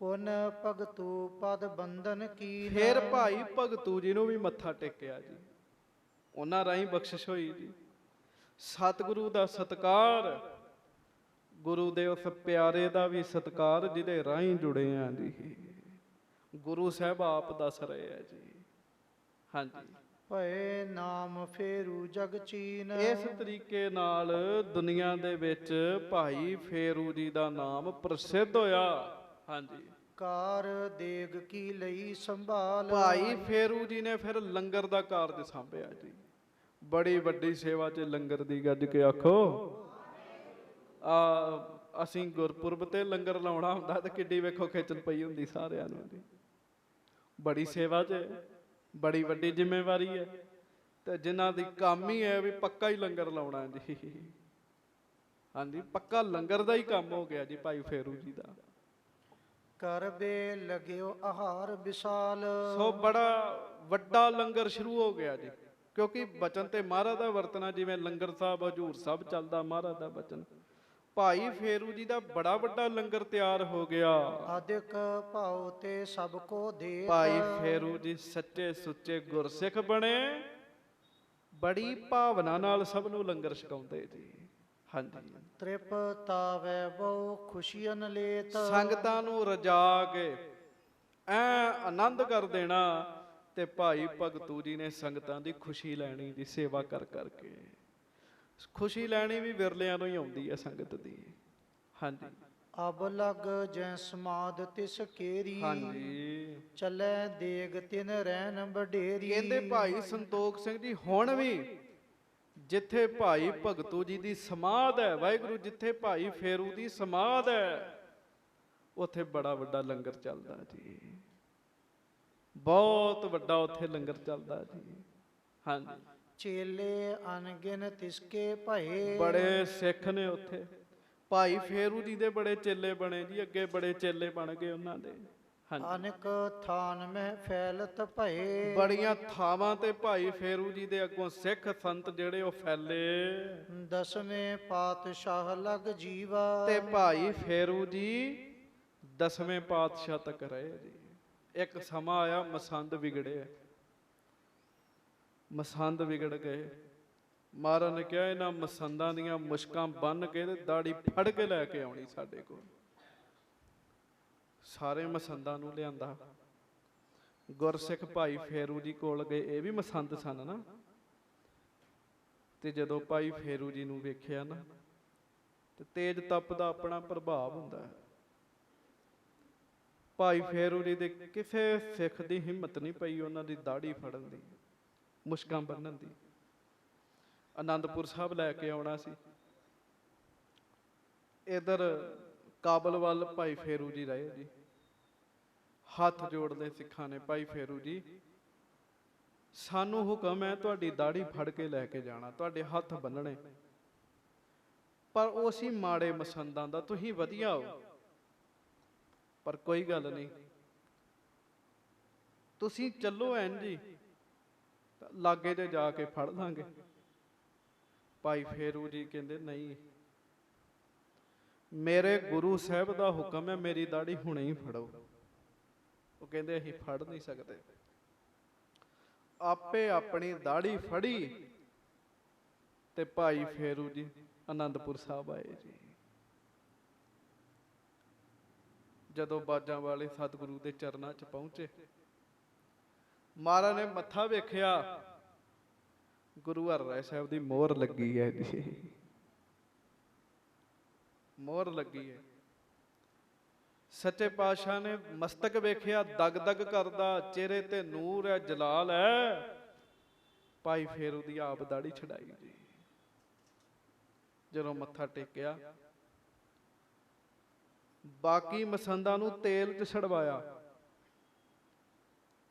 ਪੁਨ ਭਗਤੂ ਪਦ ਬੰਧਨ ਕੀ। ਫਿਰ ਭਾਈ ਭਗਤੂ ਜੀ ਨੂੰ ਵੀ ਮੱਥਾ ਟੇਕਿਆ ਜੀ। ਉਹਨਾਂ ਰਾਹੀਂ ਬਖਸ਼ਿਸ਼ ਹੋਈ ਜੀ। ਸਤਿਗੁਰੂ ਦਾ ਸਤਿਕਾਰ, ਗੁਰੂ ਦੇ ਉਸ ਪਿਆਰੇ ਦਾ ਵੀ ਸਤਿਕਾਰ ਜਿਹਦੇ ਰਾਹੀਂ ਜੁੜੇ ਆ ਜੀ। ਗੁਰੂ ਸਾਹਿਬ ਆਪ ਦੱਸ ਰਹੇ ਆ ਜੀ। ਹਾਂਜੀ। ਭਏ ਨਾਮ ਫੇਰੂ ਜਗ ਚੀਨ। ਇਸ ਤਰੀਕੇ ਨਾਲ ਦੁਨੀਆ ਦੇ ਵਿੱਚ ਭਾਈ ਫੇਰੂ ਜੀ ਦਾ ਨਾਮ ਪ੍ਰਸਿੱਧ ਹੋਇਆ। ਹਾਂਜੀ। ਕਾਰ ਦੇਗ ਕੀ ਲਈ ਸੰਭਾਲ। ਭਾਈ ਫੇਰੂ ਜੀ ਨੇ ਫਿਰ ਲੰਗਰ ਦਾ ਕਾਰਜ ਸੰਭਿਆ ਜੀ। ਬੜੀ ਵੱਡੀ ਸੇਵਾ 'ਚ ਲੰਗਰ ਦੀ, ਗੱਜ ਕੇ ਆਖੋ। ਅਸੀਂ ਗੁਰਪੁਰਬ ਤੇ ਲੰਗਰ ਲਾਉਣਾ ਹੁੰਦਾ ਤੇ ਕਿੱਡੀ ਵੇਖੋ ਖੇਚਲ ਪਈ ਹੁੰਦੀ ਸਾਰਿਆਂ ਨੂੰ ਜੀ। ਬੜੀ ਸੇਵਾ 'ਚ ਬੜੀ ਵੱਡੀ ਜ਼ਿੰਮੇਵਾਰੀ ਹੈ ਤੇ ਜਿਨ੍ਹਾਂ ਦੀ ਕੰਮ ਹੀ ਹੈ ਵੀ ਪੱਕਾ ਹੀ ਲੰਗਰ ਲਾਉਣਾ ਜੀ। ਹਾਂਜੀ, ਪੱਕਾ ਲੰਗਰ ਦਾ ਹੀ ਕੰਮ ਹੋ ਗਿਆ ਜੀ ਭਾਈ ਫੇਰੂ ਜੀ ਦਾ। ਕਰਬੇ ਲਗਿਓ ਆਹਾਰ ਵਿਸਾਲ। ਸੋ ਬੜਾ ਵੱਡਾ ਲੰਗਰ ਸ਼ੁਰੂ ਹੋ ਗਿਆ ਜੀ, ਕਿਉਂਕਿ ਬਚਨ ਤੇ ਮਹਾਰਾਜ ਦਾ ਵਰਤਣਾ, ਜਿਵੇਂ ਲੰਗਰ ਸਾਹਿਬ ਹਜੂਰ ਸਾਹਿਬ ਚੱਲਦਾ ਮਹਾਰਾਜ ਦਾ ਬਚਨ। ਭਾਈ ਫੇਰੂ ਜੀ ਦਾ ਬੜਾ ਵੱਡਾ ਲੰਗਰ ਤਿਆਰ ਹੋ ਗਿਆ। ਆਦਿਕ ਭਾਉ ਤੇ ਸਭ ਕੋ ਦੇ। ਭਾਈ ਫੇਰੂ ਜੀ ਸੱਚੇ ਸੁੱਚੇ ਗੁਰਸਿੱਖ ਬਣੇ, ਬੜੀ ਭਾਵਨਾ ਨਾਲ ਸਭ ਨੂੰ ਲੰਗਰ ਛਕਾਉਂਦੇ ਜੀ। ਹਾਂਜੀ। ਤ੍ਰਿਪਤਾ ਵੈ ਬਹੁ ਖੁਸ਼ੀਆਂ ਲੇਤ। ਸੰਗਤਾਂ ਨੂੰ ਰਜਾ ਕੇ ਐ ਆਨੰਦ ਕਰ ਦੇਣਾ। ਤੇ ਭਾਈ ਭਗਤੂ ਜੀ ਨੇ ਸੰਗਤਾਂ ਦੀ ਖੁਸ਼ੀ ਲੈਣੀ ਦੀ ਸੇਵਾ ਕਰ ਕਰਕੇ। ਖੁਸ਼ੀ ਲੈਣੀ ਵੀ ਵਿਰਲਿਆਂ ਨੂੰ ਹੀ ਆਉਂਦੀ ਹੈ ਸੰਗਤ ਦੀ। ਹਾਂਜੀ। ਅਬ ਲਗ ਜੈ ਸਮਾਦ ਤਿਸ ਕੇਰੀ। ਹਾਂਜੀ। ਚੱਲੇ ਦੇਗ ਤਿਨ ਰਹਿਣ ਵਡੇਰੀ। ਕਹਿੰਦੇ ਭਾਈ ਸੰਤੋਖ ਸਿੰਘ ਜੀ, ਹੁਣ ਵੀ ਜਿੱਥੇ ਭਾਈ ਭਗਤੂ ਜੀ ਦੀ ਸਮਾਧ ਹੈ, ਵਾਹਿਗੁਰੂ ਜਿੱਥੇ ਭਾਈ ਫੇਰੂ ਦੀ ਸਮਾਧ ਹੈ, ਉੱਥੇ ਬੜਾ ਵੱਡਾ ਲੰਗਰ ਚੱਲਦਾ ਜੀ, ਬਹੁਤ ਵੱਡਾ ਉੱਥੇ ਲੰਗਰ ਚੱਲਦਾ ਜੀ। ਹਾਂਜੀ, ਚੇਲੇ ਅਣਗਿਣ ਤਿਸਕੇ ਭਏ। ਬੜੇ ਸਿੱਖ ਨੇ ਉੱਥੇ, ਭਾਈ ਫੇਰੂ ਜੀ ਦੇ ਬੜੇ ਚੇਲੇ ਬਣੇ ਜੀ, ਅੱਗੇ ਬੜੇ ਚੇਲੇ ਬਣ ਗਏ ਉਹਨਾਂ ਦੇ। ਅਨੇਕ ਥਾਨ ਮਹਿ ਫੈਲਤ ਭਏ। ਬੜੀਆਂ ਥਾਵਾਂ ਤੇ ਭਾਈ ਫੇਰੂ ਜੀ ਦੇ ਅੱਗੋਂ ਸਿੱਖ ਸੰਤ ਜਿਹੜੇ ਉਹ ਫੈਲੇ। ਦਸਵੇਂ ਪਾਤਸ਼ਾਹ ਲਗ ਜੀਵਾ। ਤੇ ਭਾਈ ਫੇਰੂ ਜੀ 10ਵੇਂ ਪਾਤਸ਼ਾਹ ਤੱਕ ਰਹੇ ਜੀ। ਇੱਕ ਸਮਾਂ ਆਇਆ ਮਸੰਦ ਵਿਗੜੇ, ਮਸੰਦ ਵਿਗੜ ਗਏ। ਮਹਾਰਾਜ ਨੇ ਕਿਹਾ ਇਹਨਾਂ ਮਸੰਦਾਂ ਦੀਆਂ ਮੁਸ਼ਕਾਂ ਬੰਨ ਕੇ ਤੇ ਦਾੜੀ ਫੜ ਕੇ ਲੈ ਕੇ ਆਉਣੀ ਸਾਡੇ ਕੋਲ। ਸਾਰੇ ਮਸੰਦਾਂ ਨੂੰ ਲਿਆਂਦਾ, ਗੁਰਸਿੱਖ ਭਾਈ ਫੇਰੂ ਜੀ ਕੋਲ ਗਏ, ਇਹ ਵੀ ਮਸੰਦ ਸਨ ਨਾ। ਤੇ ਜਦੋਂ ਭਾਈ ਫੇਰੂ ਜੀ ਨੂੰ ਵੇਖਿਆ ਨਾ, ਤੇ ਤੇਜ ਤਪ ਦਾ ਆਪਣਾ ਪ੍ਰਭਾਵ ਹੁੰਦਾ ਹੈ। ਭਾਈ ਫੇਰੂ ਜੀ ਦੇ ਕਿਸੇ ਸਿੱਖ ਦੀ ਹਿੰਮਤ ਨਹੀਂ ਪਈ ਉਹਨਾਂ ਦੀ ਦਾੜੀ ਫੜਨ ਦੀ, ਮੁਸ਼ਕਾਂ ਬੰਨਣ ਦੀ। ਆਨੰਦਪੁਰ ਸਾਹਿਬ ਲੈ ਕੇ ਆਉਣਾ ਸੀ, ਇਧਰ ਕਾਬਲ ਵੱਲ ਭਾਈ ਫੇਰੂ ਜੀ ਰਹੇ ਜੀ। ਹੱਥ ਜੋੜਦੇ ਸਿੱਖਾਂ ਨੇ, ਭਾਈ ਫੇਰੂ ਜੀ ਸਾਨੂੰ ਹੁਕਮ ਹੈ ਤੁਹਾਡੀ ਦਾੜੀ ਫੜ ਕੇ ਲੈ ਕੇ ਜਾਣਾ, ਤੁਹਾਡੇ ਹੱਥ ਬੰਨਣੇ, ਪਰ ਉਹ ਸੀ ਮਾੜੇ ਮਸੰਦਾਂ ਦਾ, ਤੁਸੀਂ ਵਧੀਆ ਹੋ, ਪਰ ਕੋਈ ਗੱਲ ਨਹੀਂ, ਤੁਸੀਂ ਚੱਲੋ ਐਨ ਜੀ, ਲਾਗੇ ਤੇ ਜਾ ਕੇ ਫੜ ਲਾਂਗੇ। ਭਾਈ ਫੇਰੂ ਜੀ ਕਹਿੰਦੇ ਨਹੀਂ, ਮੇਰੇ ਗੁਰੂ ਸਾਹਿਬ ਦਾ ਹੁਕਮ ਹੈ, ਮੇਰੀ ਦਾੜੀ ਹੁਣੇ ਹੀ ਫੜੋ। ਉਹ ਕਹਿੰਦੇ ਅਸੀਂ ਫੜ ਨਹੀਂ ਸਕਦੇ। ਆਪੇ ਆਪਣੀ ਦਾੜੀ ਫੜੀ ਤੇ ਭਾਈ ਫੇਰੂ ਜੀ ਆਨੰਦਪੁਰ ਸਾਹਿਬ ਆਏ ਜੀ। ਜਦੋਂ ਬਾਜਾਂ ਵਾਲੇ ਸਤਿਗੁਰੂ ਦੇ ਚਰਨਾਂ 'ਚ ਪਹੁੰਚੇ, ਮਹਾਰਾਜ ਨੇ ਮੱਥਾ ਵੇਖਿਆ, ਗੁਰੂ ਹਰਿਰਾਏ ਸਾਹਿਬ ਦੀ ਮੋਹਰ ਲੱਗੀ ਹੈ ਜੀ, ਮੋਹਰ ਲੱਗੀ ਹੈ। ਸੱਚੇ ਪਾਤਸ਼ਾਹ ਨੇ ਮਸਤਕ ਵੇਖਿਆ, ਦਗ ਦਗ ਕਰਦਾ, ਚਿਹਰੇ ਤੇ ਨੂਰ ਹੈ, ਜਲਾਲ ਹੈ। ਭਾਈ ਫੇਰੂ ਦੀ ਆਪ ਦਾੜੀ ਛਡਾਈ ਜੀ। ਜਦੋਂ ਮੱਥਾ ਟੇਕਿਆ, ਬਾਕੀ ਮਸੰਦਾਂ ਨੂੰ ਤੇਲ 'ਚ ਛੜਵਾਇਆ।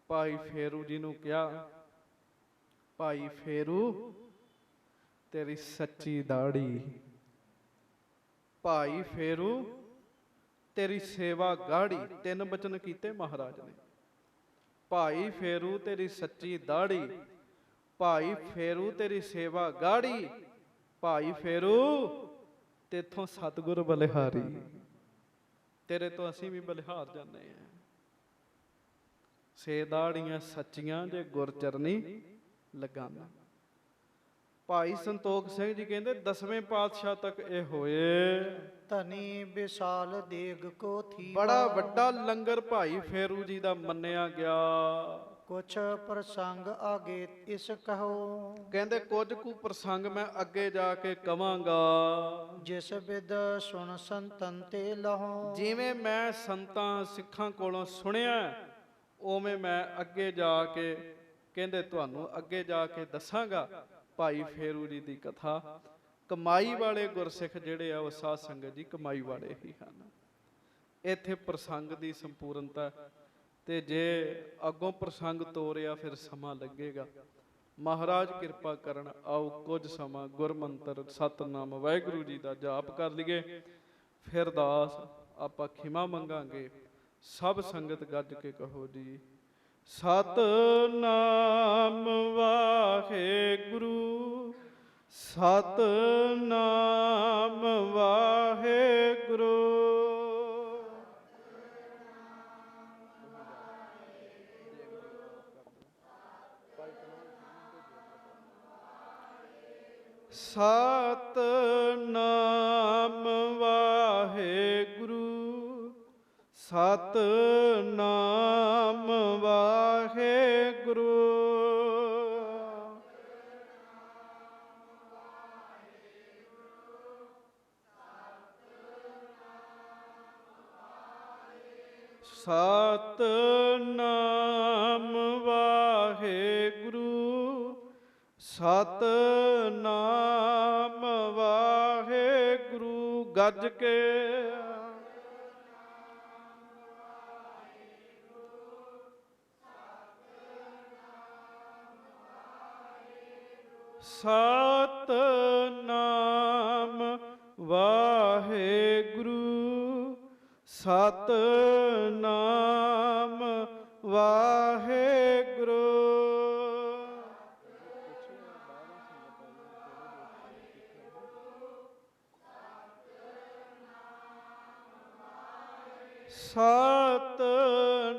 ਭਾਈ ਫੇਰੂ ਜੀ ਨੂੰ ਕਿਹਾ, ਭਾਈ ਫੇਰੂ ਤੇਰੀ ਸੱਚੀ ਦਾੜੀ, ਭਾਈ ਫੇਰੂ ਤੇਰੀ ਸੇਵਾ ਗਾੜੀ। 3 ਬਚਨ ਕੀਤੇ ਮਹਾਰਾਜ ਨੇ। ਭਾਈ ਫੇਰੂ ਤੇਰੀ ਸੱਚੀ ਦਾੜੀ, ਭਾਈ ਫੇਰੂ ਤੇਰੀ ਸੇਵਾ ਗਾੜੀ, ਭਾਈ ਫੇਰੂ ਤੇਥੋਂ ਸਤਿਗੁਰ ਬਲਿਹਾਰੀ, ਤੇਰੇ ਤੋਂ ਅਸੀਂ ਵੀ ਬਲਿਹਾਰ ਜਾਂਦੇ ਹਾਂ। ਸੇ ਦਾੜੀਆਂ ਸੱਚੀਆਂ ਜੇ ਗੁਰ ਚਰਨੀ ਲਗਾਨਾ। ਭਾਈ ਸੰਤੋਖ ਸਿੰਘ ਜੀ ਕਹਿੰਦੇ 10ਵੇਂ ਪਾਤਸ਼ਾਹ ਤੱਕ ਇਹ ਹੋਏ। ਧਨੀ ਵਿਸ਼ਾਲ ਦੇਗ ਕੋ ਥੀ। ਬੜਾ ਵੱਡਾ ਲੰਗਰ ਭਾਈ ਫੇਰੂ ਜੀ ਦਾ ਮੰਨਿਆ ਗਿਆ। ਕੁਛ ਪ੍ਰਸੰਗ ਆਗੇ ਇਸ ਕਹੋ। ਕਹਿੰਦੇ ਕੁਝ ਕੁ ਪ੍ਰਸੰਗ ਮੈਂ ਅੱਗੇ ਜਾ ਕੇ ਕਵਾਂਗਾ। ਜਿਸ ਵਿਦ ਸੁਣ ਸੰਤਨ ਤੇ ਲਹੋ। ਜਿਵੇਂ ਮੈਂ ਸੰਤਾਂ ਸਿੱਖਾਂ ਕੋਲੋਂ ਸੁਣਿਆ, ਉਵੇਂ ਮੈਂ ਅੱਗੇ ਜਾ ਕੇ ਕਹਿੰਦੇ ਤੁਹਾਨੂੰ ਅੱਗੇ ਜਾ ਕੇ ਦੱਸਾਂਗਾ ਭਾਈ ਫੇਰੂ ਜੀ ਦੀ ਕਥਾ। ਕਮਾਈ ਵਾਲੇ ਗੁਰਸਿੱਖ ਜਿਹੜੇ ਆ ਉਹ ਸਾਧ ਸੰਗਤ ਜੀ ਕਮਾਈ ਵਾਲੇ ਹੀ ਹਨ। ਇੱਥੇ ਪ੍ਰਸੰਗ ਦੀ ਸੰਪੂਰਨਤਾ, ਤੇ ਜੇ ਅੱਗੋਂ ਪ੍ਰਸੰਗ ਤੋਰਿਆ ਫਿਰ ਸਮਾਂ ਲੱਗੇਗਾ। ਮਹਾਰਾਜ ਕਿਰਪਾ ਕਰਨ, ਆਓ ਕੁਝ ਸਮਾਂ ਗੁਰਮੰਤਰ ਸਤਨਾਮ ਵਾਹਿਗੁਰੂ ਜੀ ਦਾ ਜਾਪ ਕਰ ਲਈਏ, ਫਿਰ ਦਾਸ ਆਪਾਂ ਖਿਮਾ ਮੰਗਾਂਗੇ। ਸਭ ਸੰਗਤ ਗੱਜ ਕੇ ਕਹੋ ਜੀ, ਸਤਨਾਮ ਵਾਹਿਗੁਰੂ, ਸਤਨਾਮ ਵਾਹਿਗੁਰੂ। ਸਤਨਾਮ ਵਾਹਿਗੁਰੂ, ਸਤਨਾਮ ਵਾਹਿਗੁਰੂ। ਸਤਨਾਮ ਵਾਹਿਗੁਰੂ, ਸਤਿਨਾਮ ਵਾਹਿਗੁਰੂ ਗੱਜ ਕੇ। ਸਤਿਨਾਮ ਵਾਹਿਗੁਰੂ ਸਤਿਨਾਮ ਵਾਹਿਗੁਰੂ।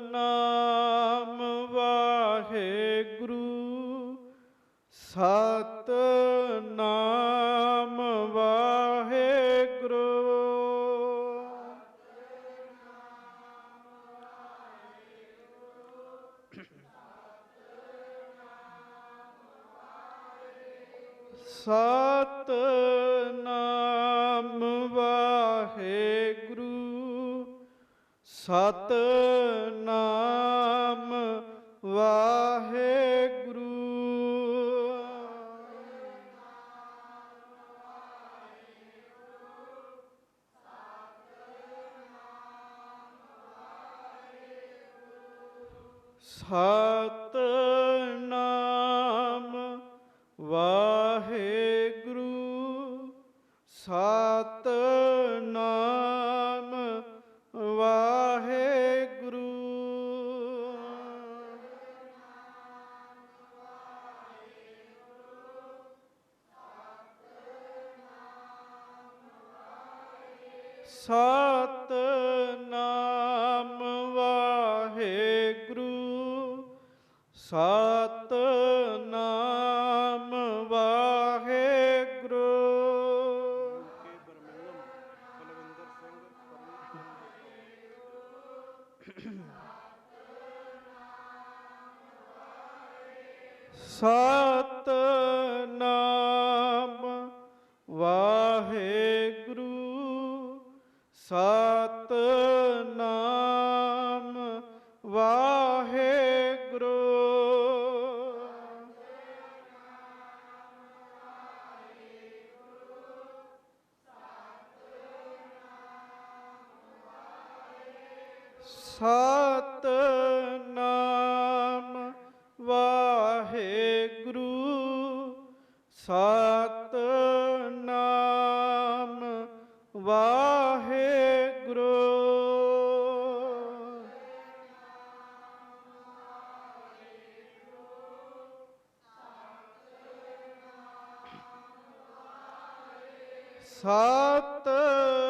ਸਤਿਨਾਮ ਵਾਹਿਗੁਰੂ ਸਤਿਨਾਮ ਵਾਹਿਗੁਰੂ। ਸਤਿਨਾਮ ਵਾਹਿਗੁਰੂ ਸਤਿਨਾਮ ਵਾਹਿਗੁਰੂ। ਸਤਿਨਾਮ ਵਾਹਿਗੁਰੂ ਸਤਿਨਾਮ ਵਾਹਿਗੁਰੂ। ਸਤਿਨਾਮ ਵਾਹਿਗੁਰੂ ਸਤਿਨਾਮ ਵਾਹਿਗੁਰੂ। ਸਤਿਨਾਮ ਵਾਹਿਗੁਰੂ ਸਤਿਨਾਮ ਵਾਹਿਗੁਰੂ। ਸਤਿਨਾਮ ਵਾਹਿਗੁਰੂ ਸਤਿਨਾਮ ਵਾਹਿਗੁਰੂ।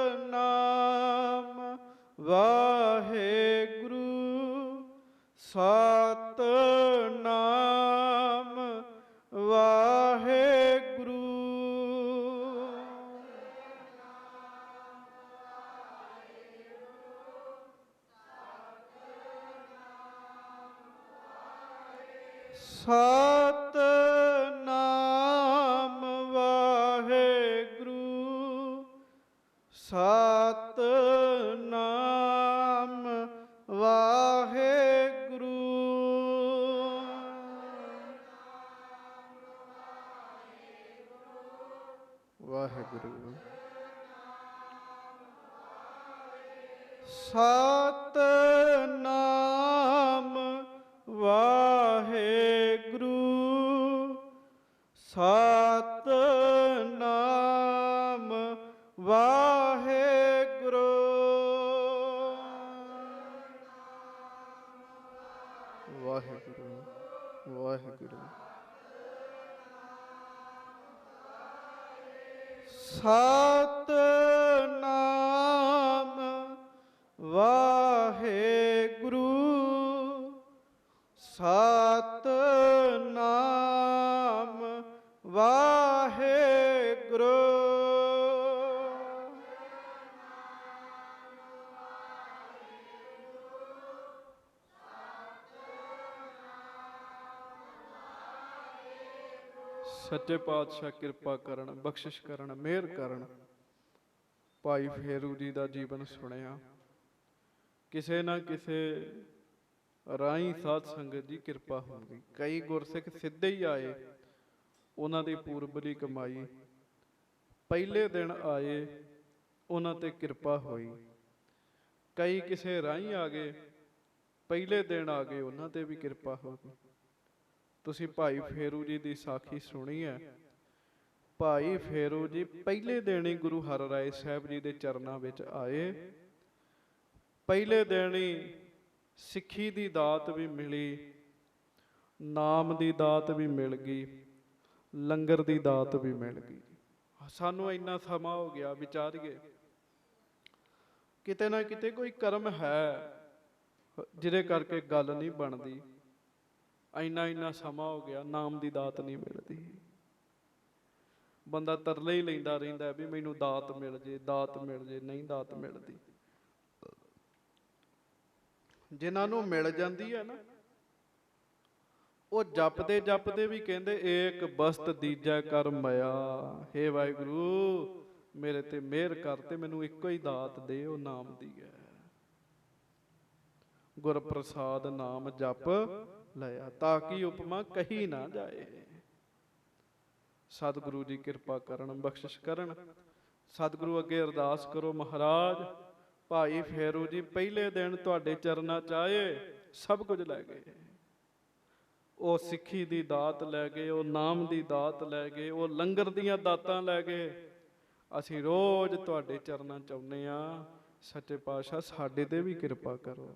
ਸਤਿਨਾਮ ਵਾਹਿਗੁਰੂ ਸਤਿਨਾਮ ਵਾਹਿਗੁਰੂ। ਸਤਿਨਾਮ ਵਾਹਿਗੁਰੂ ਸਤਿਨਾਮ ਵਾਹਿਗੁਰੂ। ਵਾਹਿਗੁਰੂ। ਸਤਿਨਾਮ ਵਾਹਿਗੁਰੂ ਸਤਿਨਾਮ ਵਾਹਿਗੁਰੂ। ਵਾਹਿਗੁਰੂ ਵਾਹਿਗੁਰੂ। ਸਤਿਨਾਮ ਵਾਹਿਗੁਰੂ ਸਤਿਨਾਮ ਵਾਹਿਗੁਰੂ। ਸੱਚੇ ਪਾਤਸ਼ਾਹ ਕਿਰਪਾ ਕਰਨ, ਬਖਸ਼ਿਸ਼ ਕਰਨ, ਮਿਹਰ ਕਰਨ। ਭਾਈ ਫੇਰੂ ਜੀ ਦਾ ਜੀਵਨ ਸੁਣਿਆ, ਕਿਸੇ ਨਾ ਕਿਸੇ ਰਾਹੀਂ ਸਾਧ ਸੰਗਤ ਦੀ ਕਿਰਪਾ ਹੁੰਦੀ। ਕਈ ਗੁਰਸਿੱਖ ਸਿੱਧੇ ਹੀ ਆਏ, ਉਹਨਾਂ ਦੀ ਪੂਰਬਲੀ ਕਮਾਈ। ਪਹਿਲੇ ਦਿਨ ਆਏ, ਉਹਨਾਂ ਤੇ ਕਿਰਪਾ ਹੋਈ। ਕਈ ਕਿਸੇ ਰਾਹੀਂ ਆ ਗਏ, ਪਹਿਲੇ ਦਿਨ ਆ ਗਏ, ਉਹਨਾਂ ਤੇ ਵੀ ਕਿਰਪਾ ਹੋ ਗਈ। ਤੁਸੀਂ ਭਾਈ ਫੇਰੂ ਜੀ ਦੀ ਸਾਖੀ ਸੁਣੀ ਹੈ। ਭਾਈ ਫੇਰੂ ਜੀ ਪਹਿਲੇ ਦਿਨ ਹੀ ਗੁਰੂ ਹਰਿਰਾਏ ਸਾਹਿਬ ਜੀ ਦੇ ਚਰਨਾਂ ਵਿੱਚ ਆਏ। ਪਹਿਲੇ ਦਿਨ ਹੀ ਸਿੱਖੀ ਦੀ ਦਾਤ ਵੀ ਮਿਲੀ, ਨਾਮ ਦੀ ਦਾਤ ਵੀ ਮਿਲ ਗਈ, ਲੰਗਰ ਦੀ ਦਾਤ ਵੀ ਮਿਲ ਗਈ। ਸਾਨੂੰ ਇੰਨਾ ਸਮਾਂ ਹੋ ਗਿਆ, ਵਿਚਾਰੀਏ ਕਿਤੇ ਨਾ ਕਿਤੇ ਕੋਈ ਕਰਮ ਹੈ ਜਿਹਦੇ ਕਰਕੇ ਗੱਲ ਨਹੀਂ ਬਣਦੀ। ਇੰਨਾ ਸਮਾਂ ਹੋ ਗਿਆ, ਨਾਮ ਦੀ ਦਾਤ ਨਹੀਂ ਮਿਲਦੀ। ਬੰਦਾ ਤਰਲੇ ਹੀ ਲੈਂਦਾ ਰਹਿੰਦਾ ਵੀ ਮੈਨੂੰ ਦਾਤ ਮਿਲ ਜੇ, ਦਾਤ ਮਿਲ ਜੇ, ਨਹੀਂ ਦਾਤ ਮਿਲਦੀ। ਜਿਨ੍ਹਾਂ ਨੂੰ ਮਿਲ ਜਾਂਦੀ ਹੈ ਨਾ, ਉਹ ਜਪਦੇ ਜਪਦੇ ਵੀ ਕਹਿੰਦੇ ਏਕ ਬਸਤ ਦੀਜੈ ਕਰ ਮਾਇਆ। ਹੇ ਵਾਹਿਗੁਰੂ, ਮੇਰੇ ਤੇ ਮਿਹਰ ਕਰ ਤੇ ਮੈਨੂੰ ਇੱਕੋ ਹੀ ਦਾਤ ਦੇ, ਉਹ ਨਾਮ ਦੀ ਹੈ। ਗੁਰ ਪ੍ਰਸਾਦ ਨਾਮ ਜਪ ਲਿਆ, ਤਾਂ ਕਿ ਉਪਮਾ ਕਹੀ ਨਾ ਜਾਏ। ਸਤਿਗੁਰੂ ਜੀ ਕਿਰਪਾ ਕਰਨ, ਬਖਸ਼ਿਸ਼ ਕਰਨ। ਸਤਿਗੁਰੂ ਅੱਗੇ ਅਰਦਾਸ ਕਰੋ, ਮਹਾਰਾਜ ਭਾਈ ਫੇਰੂ ਜੀ ਪਹਿਲੇ ਦਿਨ ਤੁਹਾਡੇ ਚਰਨਾਂ ਚ ਆਏ, ਸਭ ਕੁਝ ਲੈ ਗਏ। ਉਹ ਸਿੱਖੀ ਦੀ ਦਾਤ ਲੈ ਗਏ, ਉਹ ਨਾਮ ਦੀ ਦਾਤ ਲੈ ਗਏ, ਉਹ ਲੰਗਰ ਦੀਆਂ ਦਾਤਾਂ ਲੈ ਗਏ। ਅਸੀਂ ਰੋਜ਼ ਤੁਹਾਡੇ ਚਰਨਾਂ ਚ ਆਉਂਦੇ ਹਾਂ। ਸੱਚੇ ਪਾਤਸ਼ਾਹ ਸਾਡੇ ਤੇ ਵੀ ਕਿਰਪਾ ਕਰੋ,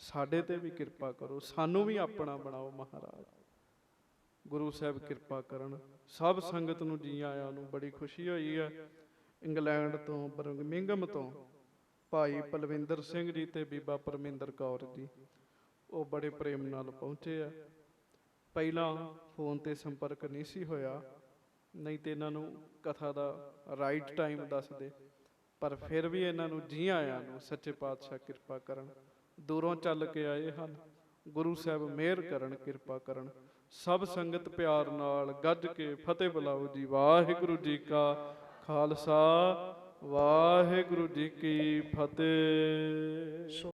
ਸਾਡੇ ਤੇ ਵੀ ਕਿਰਪਾ ਕਰੋ, ਸਾਨੂੰ ਵੀ ਆਪਣਾ ਬਣਾਓ ਮਹਾਰਾਜ। ਗੁਰੂ ਸਾਹਿਬ ਕਿਰਪਾ ਕਰਨ। ਸਭ ਸੰਗਤ ਨੂੰ ਜੀ ਆਇਆਂ ਨੂੰ ਬੜੀ ਖੁਸ਼ੀ ਹੋਈ ਹੈ। ਇੰਗਲੈਂਡ ਤੋਂ, ਬਰਮਿੰਘਮ ਤੋਂ ਭਾਈ ਪਲਵਿੰਦਰ ਸਿੰਘ ਜੀ ਤੇ ਬੀਬਾ ਪਰਮਿੰਦਰ ਕੌਰ ਜੀ, ਉਹ ਬੜੇ ਪ੍ਰੇਮ ਨਾਲ ਪਹੁੰਚੇ ਆ। ਪਹਿਲਾਂ ਫੋਨ ਤੇ ਸੰਪਰਕ ਨਹੀਂ ਸੀ ਹੋਇਆ, ਨਹੀਂ ਤੇ ਇਹਨਾਂ ਨੂੰ ਕਥਾ ਦਾ ਰਾਈਟ ਟਾਈਮ ਦੱਸਦੇ। ਪਰ ਫਿਰ ਵੀ ਇਹਨਾਂ ਨੂੰ ਜੀ ਆਇਆਂ ਨੂੰ ਸੱਚੇ ਪਾਤਸ਼ਾਹ ਕਿਰਪਾ ਕਰਨ। ਦੂਰੋਂ ਚੱਲ ਕੇ ਆਏ ਹਨ। ਗੁਰੂ ਸਾਹਿਬ ਮਿਹਰ ਕਰਨ, ਕਿਰਪਾ ਕਰਨ। ਸਭ ਸੰਗਤ ਪਿਆਰ ਨਾਲ ਗੱਜ ਕੇ ਫਤਿਹ ਬੁਲਾਓ ਜੀ। ਵਾਹਿਗੁਰੂ ਜੀ ਕਾ ਖਾਲਸਾ, ਵਾਹਿਗੁਰੂ ਜੀ ਕੀ ਫਤਿਹ।